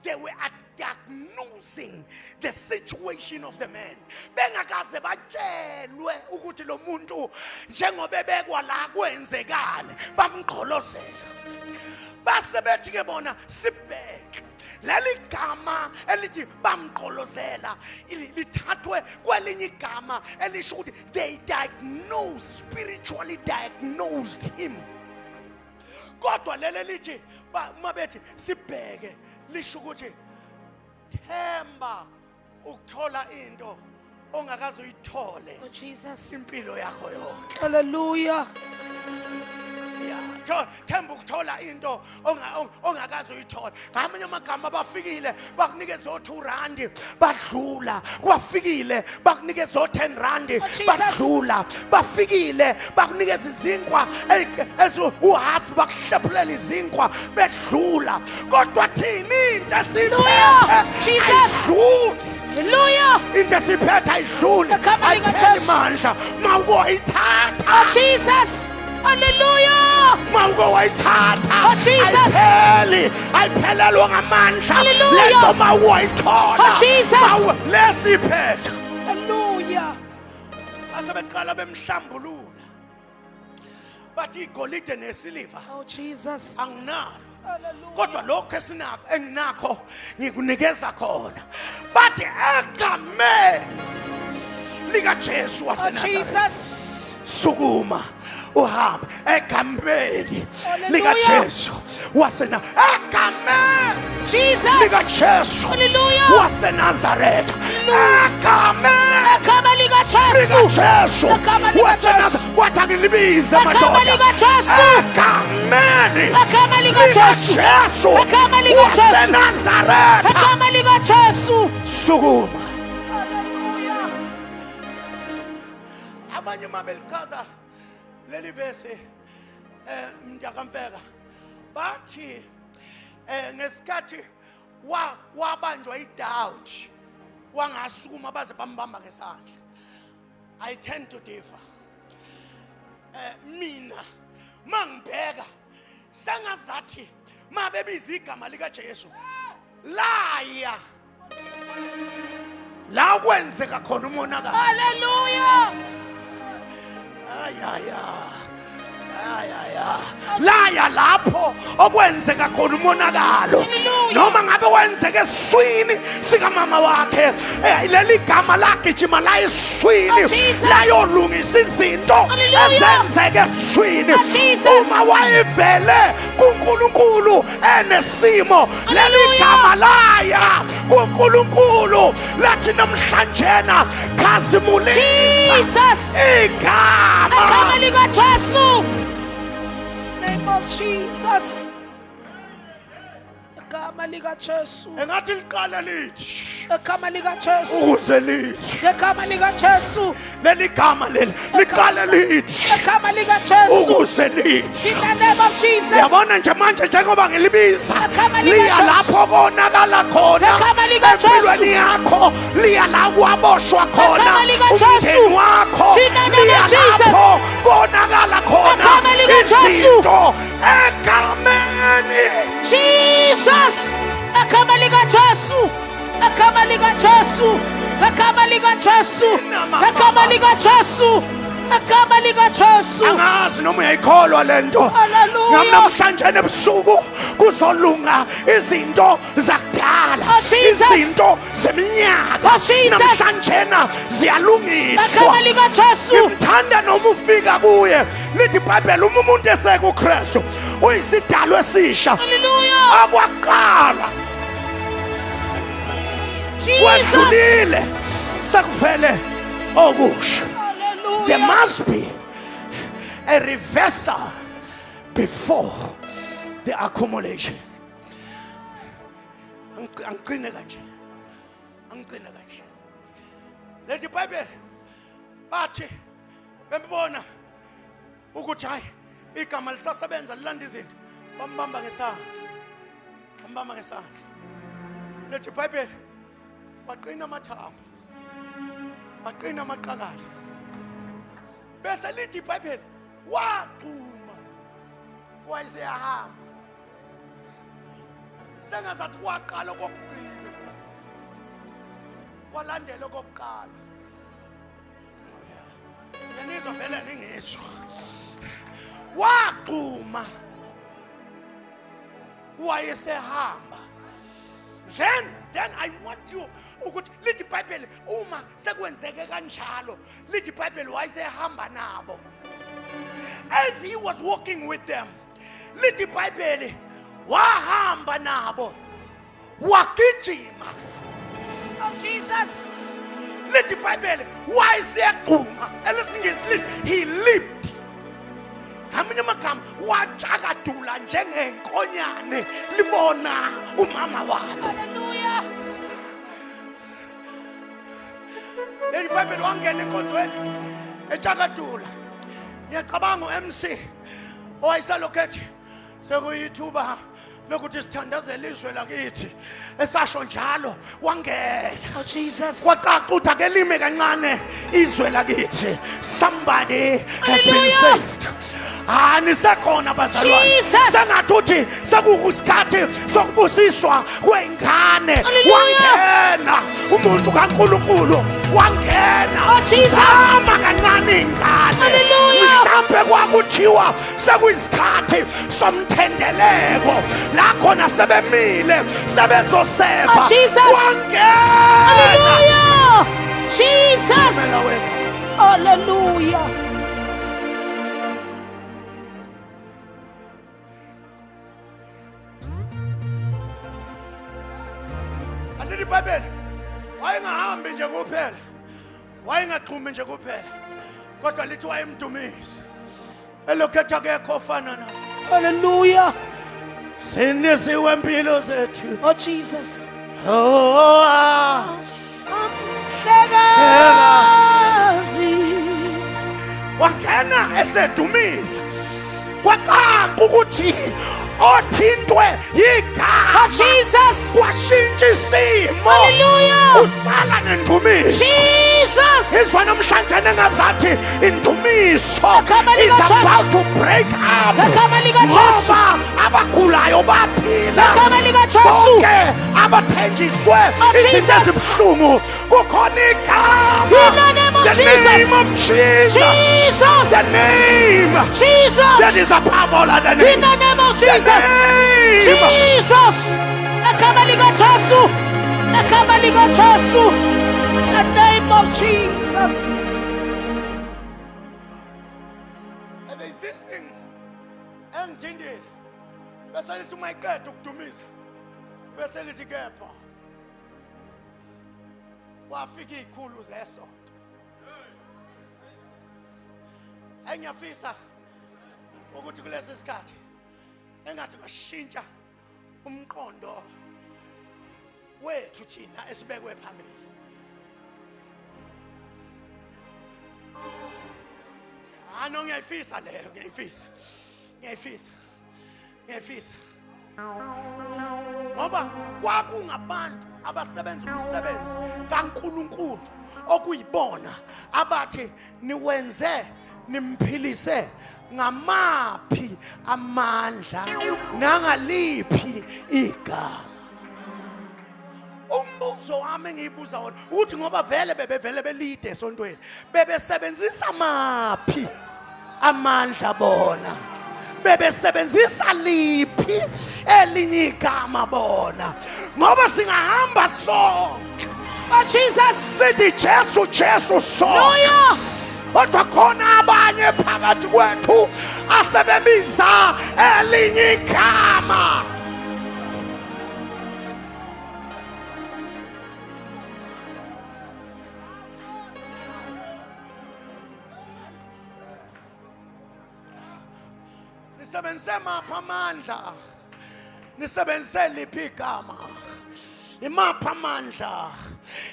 They were diagnosing the situation of the man. Bengakaze batshelwe ukuthi lo muntu njengoba bekwa la kwenzekane bamgqolozela. Base bethi ke bona sibheke leli gama elithi bamgqolozela lithathwe kwelinye igama elisho ukuthi they spiritually diagnosed him. Kodwa leli lithi mabethi sibheke lisho ukuthi themba ukuthola into ongakaze uyithole Oh, Jesus. impilo yakho yonke. Hallelujah. Yeah, themba ukuthola into ongakaze uyithola. Ngamanye amagama bafikile bakunikeza o2 rand badlula. Kwafikile bakunikeza o10 rand badlula. Bafikile bakunikeza izinkwa ezu1/2 bakuhlephulela izinkwa bedlula. Kodwa thini into Hallelujah. Jesus. Hallelujah. into siphethe ayidluli Igama lika ayipheli Jesu. mandla mawuyithatha. Oh, Jesus. Hallelujah. Mawuko wayithatha Oh, Jesus. ayiphelelwa ngamandla Hallelujah. lento mawuyithola. Oh, Jesus. Lesiphethe Hallelujah. asebeqala bemhlambulula bathi igolide nesiliva Oh, Jesus. anginalo Hallelujah. kodwa lokho enginakho ngikunikeza khona. Bathi egameni lika Jesu Oh, waseNazaretha Jesus. sukuma uhamba egameni lika Hallelujah. Jesu wasena egameni lika Jesus. Jesu Hallelujah. waseNazaretha egameni Igama lika lika Jesu. Jesu Igama lika waseNazaretha Jesu. kwathi angilibize Igama madoda lika Jesu. egameni Igama lika Jesu. Jesu Igama lika Jesu. waseNazaretha Igama lika Jesu. sukuma. Hallelujah. Abanye mabelichaza leli verse mntakamfeka bathi ngesikhathi wabanjwa idoubt wangasukuma baze bambamba ngesandla. I tend to differ. Mina mangibheka sengazathi mabebiza igama lika Jesu laya la kwenzeka khona umonakalo. Hallelujah. Laya lapho okwenzeka khona umonakalo. Hallelujah. Noma ngabe wenzeke eswini sika mama wakhe leli gama lagijima la eswini Oh, Jesus. layolungisa izinto Hallelujah. ezenzeke eswini. Oh, Jesus. Uma wayevele kuNkulunkulu enesimo leli Hallelujah. gama laya kuNkulunkulu lathi namhlanjena khazimulisa Jesus. igama. Igama lika Jesu. Name of Jesus. Igama lika Jesu. Engathi liqala lithi Igama lika Jesu. ukuze lithi Igama lika Jesu. leli gama leli liqala lithi Igama lika Jesu. ukuze lithi. In the name of Jesus. Yabona nje manje njengoba ngilibiza Igama lika liya Jesu. lapho konakala khona Igama lika Jesu. empilweni yakho liya la kwaboshwa khona Igama lika Jesu. umndeni wakho In the name liya of Jesus. lapho konakala khona Igama lika Jesu. izinto egameni. Jesus. Igama lika Jesu. Igama lika Jesu. Igama lika Jesu. Igama lika Jesu. Igama likaJesu. Angazi noma uyayikholwa lento. Hallelujah. Namhlanje ebusuku kuzolunga izinto zakudala. Oh, Jesus. Izinto zeminyaka. Oh, Jesus. Namhlanje ziyalungiswa. Igama likaJesu. Ngimthanda noma ufika kuye. Lithi iBhayibheli umuntu esekuKristu uyisidalwa esisha. Hallelujah. Akwaqala. Jesus. Wadlulile sekuvele okusha. There Hallelujah. must be a reversal before the accumulation. Angicine kanje. Angicine kanje. Lethi iBhayibheli bathi bembona ukuthi hayi igama lisasebenza lilanda izinto bambamba ngesandla. Bambamba ngesandla. Lethi iBhayibheli waqina amathambo. Waqina amaqakala. Bese lithi iBhayibheli waqhuma wayesehamba sengazathi waqala kokugcina walandela kokuqala yanizwa vele ningisho waqhuma wayesehamba. Then I want you ukuthi lithi iBhayibheli uma sekwenzeke kanjalo lithi iBhayibheli wayesehamba nabo as he was walking with them. Lithi iBhayibheli wahamba nabo wagijima. Oh, Jesus. Lithi iBhayibheli wayesegquma elesingisi he leaped. Ngamanye amagama wajakadula njengenkonyane libona umama walo. Hallelujah. Leli iBhayibheli wangena enkonzweni ejakadula. Ngiyacabanga uMC owayesalokhethi sekuyithuba lokuthi sithandazele izwe lakithi esasho njalo wangena. Oh, Jesus. Kwacaca ukuthi ake lime kancane izwe lakithi. Somebody has been Hallelujah. saved. Nisekhona bazalwane. Jesus. Sengathi uthi sekukusikhathi sokubusiswa kwengane. Hallelujah. Wangena umuntu kaNkulunkulu wangena. Oh, Jesus. Sama kancane ingane. Hallelujah. Mhlambe kwakuthiwa sekuyisikhathi somthendeleko la khona sebemile sebezosefa. Oh, Jesus. Wangena. Hallelujah. Jesus. Phumela wena. Hallelujah. Andithi iBhayibheli wayengahambi nje kuphela. Wayengaxhumi nje kuphela. Kodwa lithi wayemdumisa. Elokhetha akekho ofana naye. Hallelujah. Sinisiwe impilo zethu. Oh, Jesus. Oh, wangena esedumisa. Kwacaca ukuthi othintwe igama. Oh, Jesus. Washintsha isimo. Hallelujah. Usala nendumiso. Jesus. Izwa namhlanje nengazathi indumiso Igama is likaJesu. about to break up. Igama likaJesu. Ngoba abagulayo baphila. Igama likaJesu. Bonke abathenjiswe Oh, izinto Jesus. ezibuhlungu kukhona igama. In the name of The Jesus. name of Jesus. Jesus. The name Jesus. that is above all other In names. the name of The Jesus. name. Jesus. Igama likaJesu. Igama likaJesu. The name of Jesus. And there is this thing engithindile bese lithi uma iqeda ukudumisa bese lithi kepha wafika izikhulu zesonto. Engiyafisa ukuthi kulesi sikhathi engathi bashintsha umqondo wethu thina esibekwe phambili. Ano ngiyayifisa leyo, ngiyayifisa. Ngoba kwakungabantu abasebenza umsebenzi kaNkulunkulu okuyibona abathi niwenze nimphilise ngamaphi amandla nangaliphi igama. Umbuzo umbuzo wami engiyibuza wona uthi ngoba vele bebevele belide esontweni bebesebenzisa maphi amandla bona bebesebenzisa liphi elinye igama bona ngoba singahamba sonke Jesus. sithi Jesu Jesu sonke Hallelujah. kodwa khona abanye phakathi kwethu asebebiza elinye igama. Nisebenze maphi amandla? Nisebenze liphi igama? Imaphi amandla?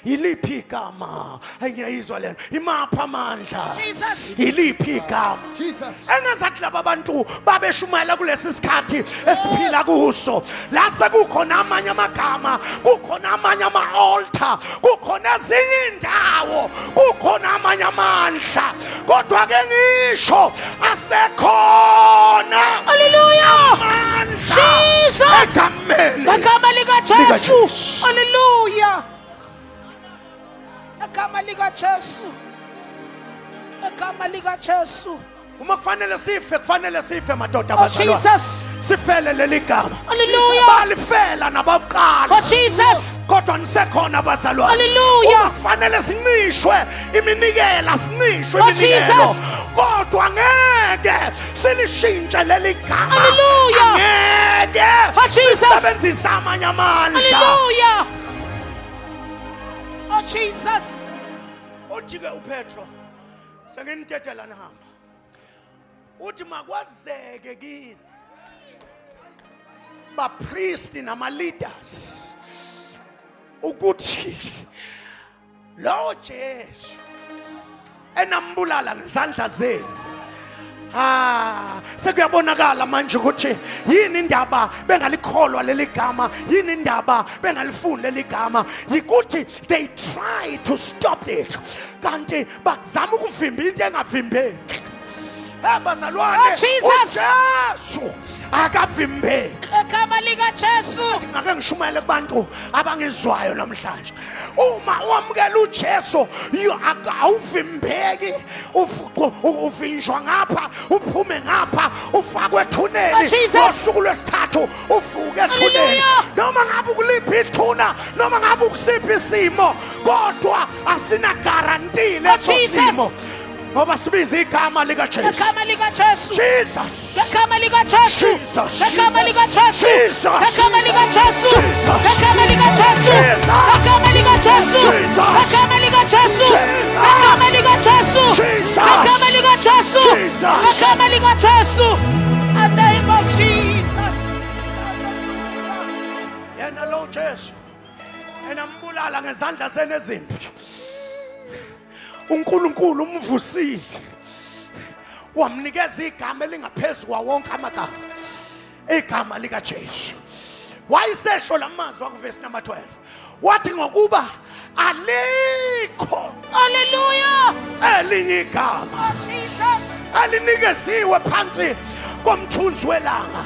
Yiliphi igama? Engiyizwa lena. Imaphi amandla? Jesus. Yiliphi igama? Jesus. Engazathi laba bantu babeshumayela kulesi sikhathi esiphila kuso la sekukhona amanye amagama kukhona amanye ama-altar kukhona ezinye indawo kukhona amanye amandla kodwa ke ngisho asekhona Hallelujah. amandla Jesus. egameni Igama lika Jesu. likaJesu. Hallelujah. Igama lika Jesu. Igama lika Jesu. uma kufanele sife madoda Oh abazalwane Jesus. sifele leli gama Hallelujah. balifela nabokuqala Oh Jesus. kodwa nisekhona abazalwane Hallelujah. uma kufanele sincishwe iminikela sincishwe Oh, iminikelo Jesus. kodwa ngeke silishintshe leli gama Hallelujah. ngeke Oh, Jesus. sisebenzise amanye amandla Hallelujah. Oh Jesus. uthi-ke uPetro senginitethela nihamba uthi makwazeke kini bapristi nama-leaders ukuthi lo Jesu enambulala ngezandla zenu sekuyabonakala manje ukuthi yini indaba bengalikholwa leli gama yini indaba bengalifuni leli gama yikuthi they try to stop it kanti bazama ukuvimba into engavimbeki bazalwane Oh, Jesus. uJesu akavimbeki Igama lika Jesu. ngake ngishumayele kubantu abangizwayo namhlanje uma wamukela uJesu awuvimbeki uvinjwa ngapha uphume ngapha ufakwe ethuneni Oh, Jesus. ngosuku lwesithathu uvuke ethuneni Hallelujah. noma ngabe ukuliphi ithuna noma ngabe ukusiphi isimo kodwa asina guarantee leso Jesus. simo ngoba sibiza igama likaJesu Igama lika Jesu. Jesus Igama lika Jesu. Jesus. Igama lika Jesu. Jesus. Igama lika Jesu. Jesus. Igama lika Jesu. Jesus. Igama lika Jesu. Jesus. Igama lika Jesu. Jesus. Igama lika Jesu. Jesus. Igama lika Jesu. Jesus. Igama lika Jesu. In the name of Jesus. yena lo Jesu enambulala ngezandla zenu ezimbi uNkulunkulu umvusile wamnikeza igama elingaphezu kwa wonke amagama igama likaJesu wayisesho lamazwi akuvesi number 12 wathi ngokuba alikho Hallelujah. elinye igama Oh, Jesus. alinikeziwe phansi komthunzi welanga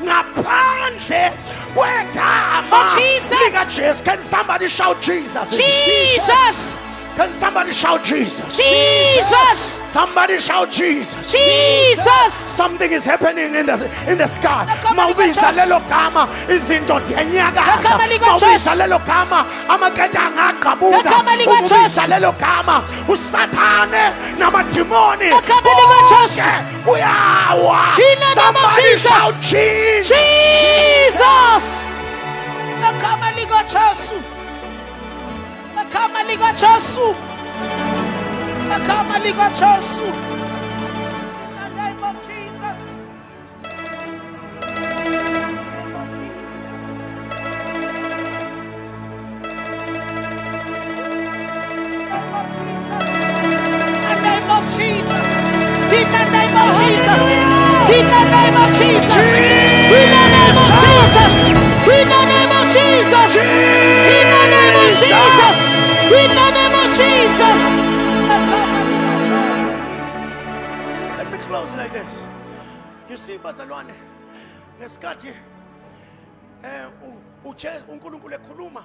ngaphandle kwegama Oh, Jesus. likaJesu. Can somebody shout Jesus? Jesus. Can somebody shout Jesus? Jesus. Somebody shout Jesus. Jesus. Something is happening in the sky. Igama Mawubiza likaJesu. lelo gama izinto ziyanyakaza. Igama likaJesu. Mawubiza lelo gama amakete angaqhabuka. Igama likaJesu. Mawubiza lelo gama usathane namadimoni Igama likaJesu. bonke kuyawa. In the name of Somebody Jesus. shout Jesus. Jesus. Igama lika Jesu. Igama lika Jesu. Igama lika Jesu. In the name of Jesus. In the name of Jesus. In the name of Jesus. In the name of Jesus. In the name of Jesus. In the name of Jesus. In the name of Jesus. In the name of Jesus. In the name of Jesus. Let me close like this. You see, bazalwane, ngesikhathi uNkulunkulu ekhuluma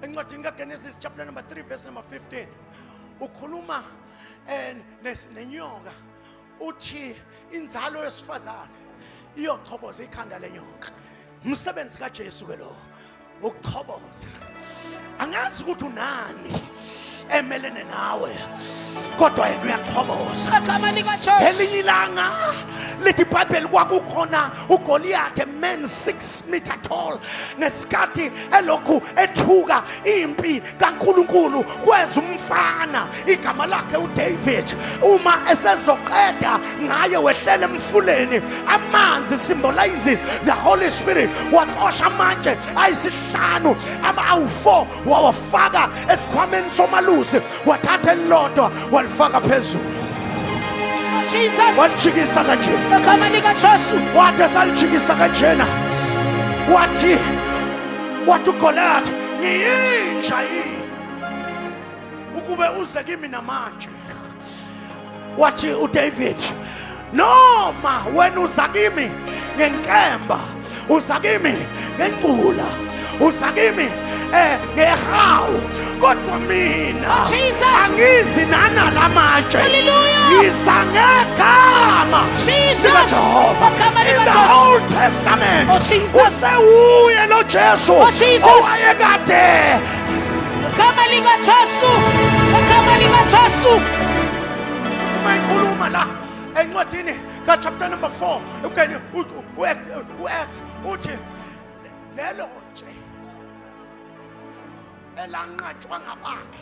encwadini kaGenesis chapter number 3 verse number 15 ukhuluma nenyoka uthi inzalo yesifazane iyochoboza ikhanda lenyoka. Umsebenzi kaJesu ke lo ukuchoboza. Angazi ukuthi unani emelene nawe kodwa yena uyachoboza. Igama likaJesu. Elinye ilanga lithi iBhayibheli kwakukhona uGoliath, a man 6 meter tall, ngesikhathi elokhu ethuka impi kaNkulunkulu kweza umfana igama lakhe uDavid. Uma esezoqeda ngaye wehlele emfuleni, amanzi symbolizes the Holy Spirit. Waxosha amatshe ayisihlanu awu4 wawafaka esikhwameni somalusi, wathatha elilodwa walifaka phezulu. Jesus. Wajikisa kanje. Igama likaJesu. Wathi esalijikisa kanjena wathi uGoliath, ngiyinja yini ukube uze kimi namanje. Wathi uDavid, noma wena uza kimi ngenkemba, uza kimi ngencula, uza kimi ngehawu, kodwa mina angizi nana lamatshe, ngiza ngegama likaJehova. In the Old Testament usewuye lo Jesu owayekade. Igama likaJesu. Igama likaJesu. Mayikhuluma la encwadini ka chapter number 4 ukene uActs uthi lelo nje elanqatshwa ngabakhe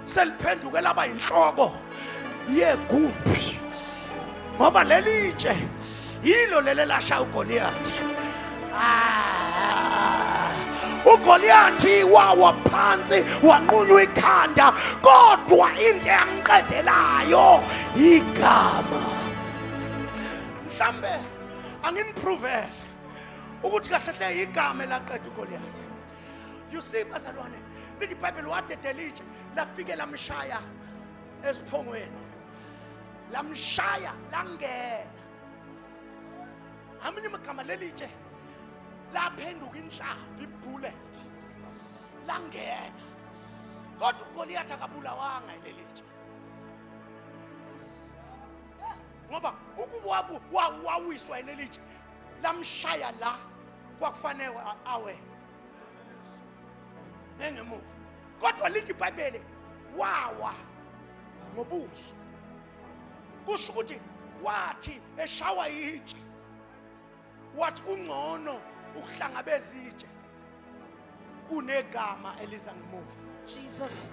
seliphenduke laba inhloko yegumbi, ngoba leli nje yilo lele lasha uGoliath. uGoliath wawa phansi wanqunywa ikhanda, kodwa into yangiqedelayo igama. Mhlambe anginiprove ukuthi kahle hle igama elaqeda uGoliath. You see bazalwane, lithi iBhayibheli wadedela itshe lafike lamshaya esiphongweni, lamshaya langena. Amenye amagama leli nje laphenduka inhlamvu, ibullet langena, kodwa uGoliath akabulawanga leli nje, ngoba ukuba wawiswa leli nje lamshaya la kwakufanele awe engemuva, kodwa lithi iBhayibheli wawa ngobuso. Kusho ukuthi wathi eshawa itshe wathi kungcono ukuhlangabeza itshe kunegama eliza ngemuva. Jesus.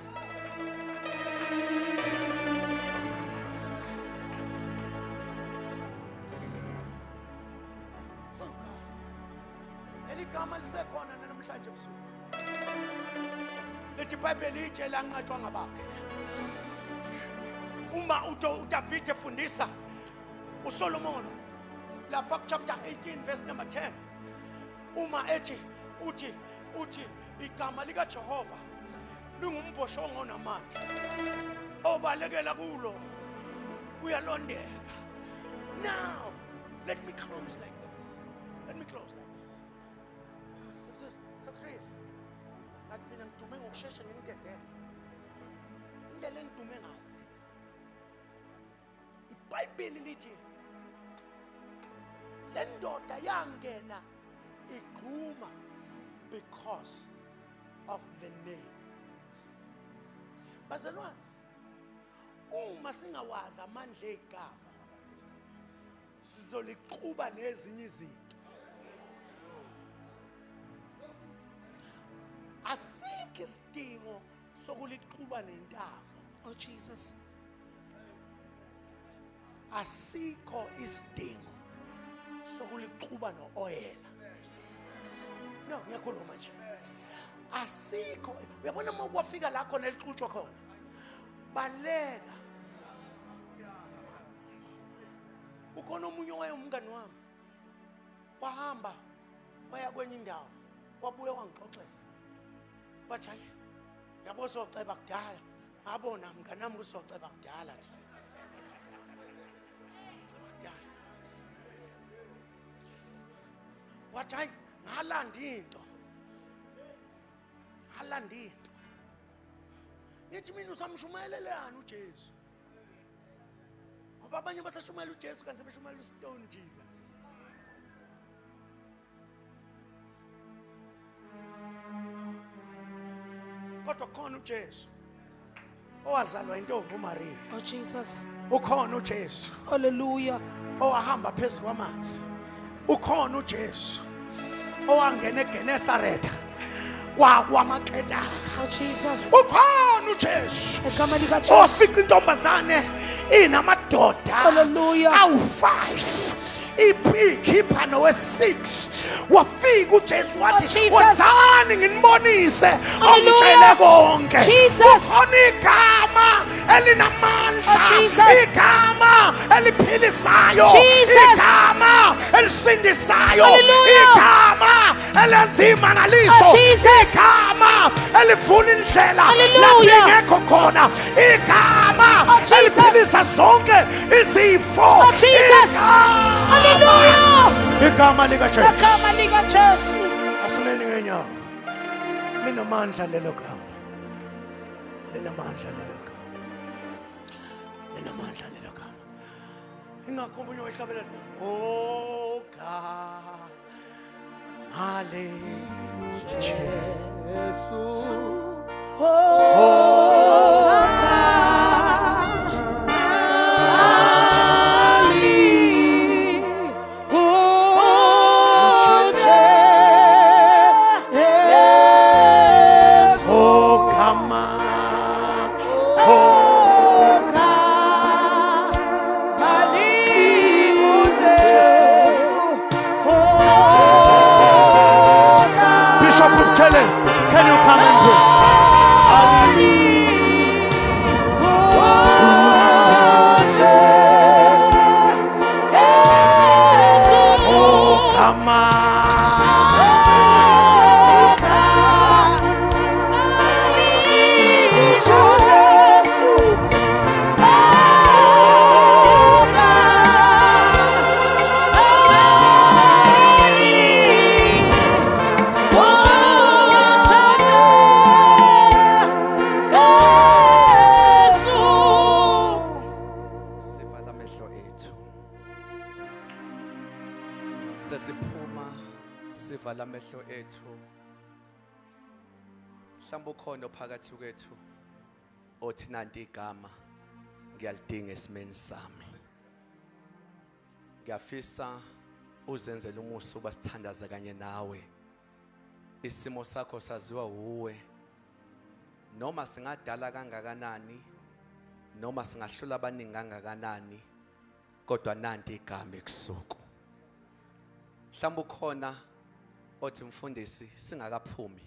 Eligama lisekhona namhlanje ebusuku. Lithi iBhayibheli itshe lanqatshwa ngabakhe. Uma uDavid efundisa uSolomon lapha chapter 18 verse number 10, uma uthi igama likaJehova lingumboshongo namandla obalekela kulo uyalondeka. Now let me close like this. Sakhe kathi mina ngidume ngokusheshsha ngimdedele indlela engidume ngayo. iBhayibheli lithi le ndoda yangena igquma because of the name. Bazalwane, uma singawazi amandla egama sizoliquba nezinye izinto. Asikho isidingo sokuliquba nentambo. Oh Jesus. Asikho isidingo sokuliquba nooyela. No, ngiyakhuluma nje. Asikho. Uyabona uma kwafika la khona elixutshwa khona, baleka. Ukhona omunye wayemngani wami, wahamba waya kwenye indawo, wabuya wangixoxela, wathi hayi yabo soceba kudala. Abona mngani nami kusoceba kudala thi. Wathi hayi ngalanda into alandile ngithi mina usamshumayelelana uJesu ngoba abanye basashumayela uJesu kanti sebeshumayela uStone Jesus. Kodwa khona uJesu owazalwa intombi uMaria. Oh Jesus. Ukhona uJesu Hallelujah. owahamba phezulu kwamanzi. Ukhona uJesu owangena eGenesaretha kwaMaqeda. Oh Jesus. Ukhona uJesu Egama lika Jesu. ofica intombazane inamadoda Hallelujah. awu5 ikhipha nowe6 wafika uJesu wathi Jesus. wozani nginibonise Hallelujah. omtshele konke. Jesus. Ukhona igama elinamandla, Oh, Jesus. igama eliphilisayo, Jesus. igama elisindisayo, Hallelujah. igama elenza imangaliso, Oh, Jesus. igama elivula indlela Hallelujah. lapho ingekho khona, igama Oh, Jesus. eliphilisa zonke izifo. Oh, Jesus. Igama. Hallelujah. Igama likaJesu. Egama lika Jesu. Asileni ngenyawo. Linamandla lelo gama. Linamandla lelo gama. Linamandla lelo gama. Ingakho omunye wehlabela oh God. Hale Jesu. Oh gama. Bishop of Tellers, can you come and pray? Oh gama. Sivala amehlo ethu. Sesiphuma sivala amehlo ethu. Mhlawumbe ukhona phakathi kwethu othi nanti igama ngiyalidinga esimeni sami. Ngiyafisa uzenzele umusa uba sithandaza kanye nawe. Isimo sakho saziwa uwe. Noma singadala kangakanani, noma singahlula abaningi kangakanani, kodwa nanti igama ekusuku. Mhlawumbe ukhona othi mfundisi singakaphumi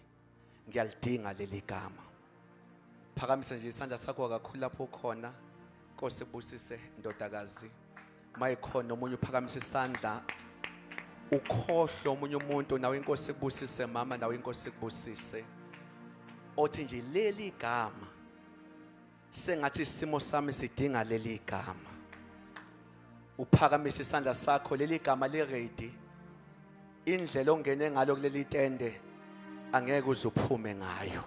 ngiyalidinga leli gama. Phakamisa nje isandla sakho kakhulu lapho ukhona. Nkosi kubusise ndodakazi. Mayikhona omunye uphakamisa isandla. Ukhohlo omunye umuntu nawe inkosi kubusise mama nawe inkosi kubusise. Othi nje leli gama sengathi isimo sami sidinga leli gama. Uphakamisa isandla sakho leli gama le ready. Indlela ongene ngalo kuleli tende angeke uzuphume ngayo.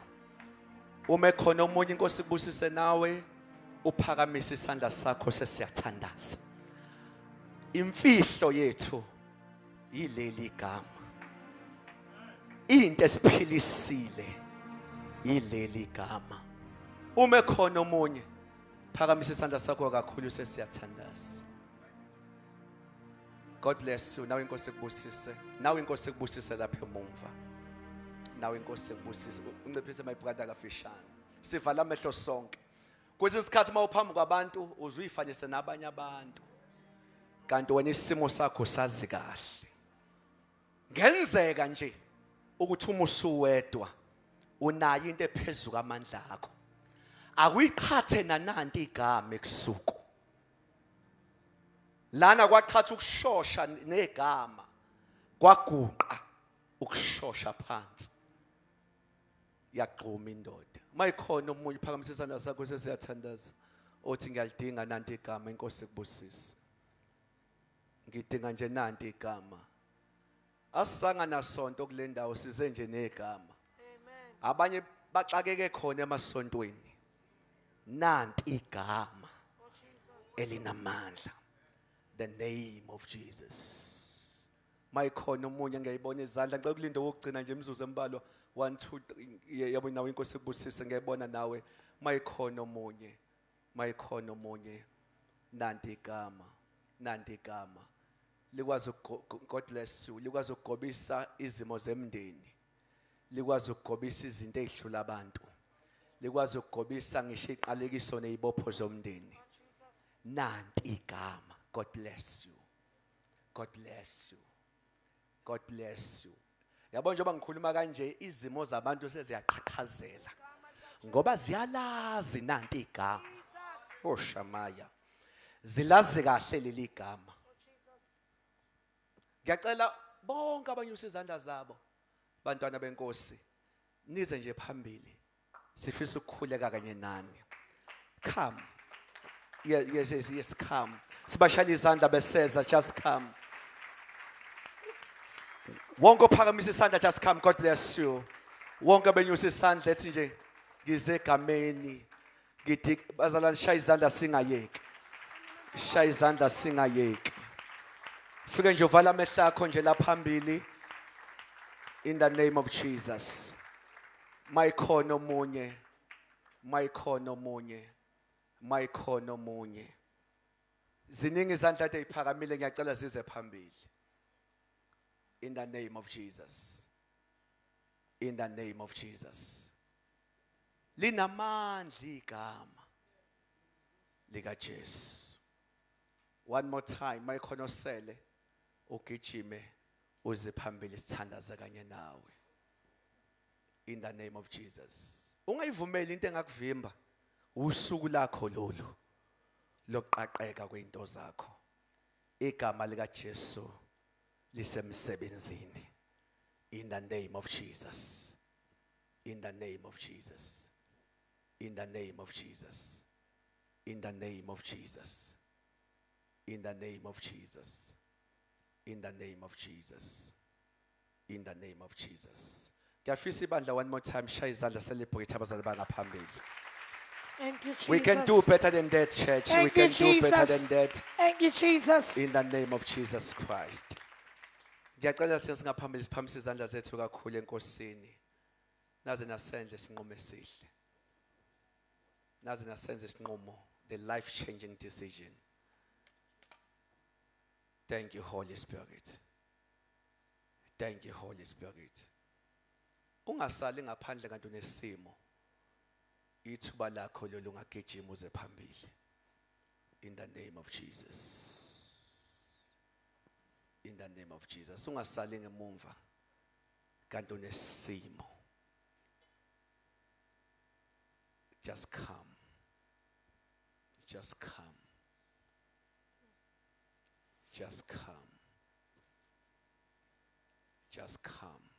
Uma khona umunye inkosi kubusise nawe uphakamisa isandla sakho sesiyathandaza. Imfihlo yethu yileli gama. Into esiphilisile yileli gama. Uma khona umunye phakamisa isandla sakho kakhulu sesiyathandaza. God bless you. Nawe inkosi kubusise. Nawe inkosi kubusise lapha emuva. Nawe inkosi kubusise. Unciphise my brother kafishane. Sivala amehlo sonke. Kwesinye isikhathi mawuphambi kwabantu uzuyifanise nabanye abantu. Kanti wena isimo sakho sazi kahle. Ngenzeka nje ukuthi uma usuwedwa unayo into ephezulu kwamandla akho. Akuyiqhathe nananti igama ekusuku. Lana kwaqhatha ukushosha negama. Kwaguqa ukushosha phansi. Yaqhuma indoda. Mayikhona umunye phakamisa isandla sakho sesiyathandaza. Othi ngiyalidinga nanti igama inkosi kubusisa. Ngidinga nje nanti igama. Asisanga nasonto kule ndawo size nje negama. abanye baxakeke khona emasontweni nanti igama elinamandla, the name of Jesus. Mayikhona umunye ngiyayibona izandla ngicela kulinda ukugcina nje imizuzu embalwa 1 2 3 yabo nawe inkosi kubusise ngiyayibona nawe mayikhona umunye nanti igama likwazi God bless you likwazi ukugobisa izimo zemndeni likwazi ukugobisa izinto ezihlula abantu likwazi ukugobisa ngisho iqalekiso nezibopho zomndeni nanti igama. God bless you. God bless you. God bless you. Yabo njengoba ngikhuluma kanje izimo zabantu seziyaqhaqhazela ngoba ziyalazi nanti igama. Oshamaya zilazi kahle leli gama. Ngiyacela bonke abanyusa izandla zabo bantwana benkosi nize nje phambili sifisa ukukhuleka kanye nani. Come. Yes, come. Sibashayela izandla beseza, just come. Wonke ophakamisa isandla, just come. God bless you. Wonke benyusa isandla ethi nje ngize egameni ngithi bazalwane shaya izandla singayeki. Shaya izandla singayeki. Fike nje uvala amehlo akho nje la phambili in the name of Jesus. Mayikhona omunye. Ziningi izandla eziphakamile ngiyacela zize phambili. In the name of Jesus. In the name of Jesus. Linamandla igama lika Jesu. One more time, mayikhona osele ugijime uze phambili sithandaza kanye nawe. In the name of Jesus. Ungayivumeli into engakuvimba usuku lakho lolu loqaqeka kweinto zakho. Igama lika Jesu lisemsebenzini. In the name of Jesus. In the name of Jesus. In the name of Jesus. In the name of Jesus. In the name of Jesus. In the name of Jesus. In the name of Jesus. Ngiyafisa ibandla one more time shaya izandla celebrate abazali bangaphambili. Thank you, Jesus. We can do better than that, church. We Thank you, can do better Jesus. than that. Thank you, Jesus. In the name of Jesus Christ. Ngiyacela singaphambili siphamise izandla zethu kakhulu enkosini. Naze nasendle sinqumo esihle. Naze nasenze isinqumo, the life-changing decision. Thank you, Holy Spirit. Thank you, Holy Spirit. Ungasali ngaphandle kanti unesimo. Ithuba lakho lolu ngagijima uze phambili. In the name of Jesus. In the name of Jesus. Ungasali ngemumva kanti unesimo. Just come. Just come. Just come. Just come.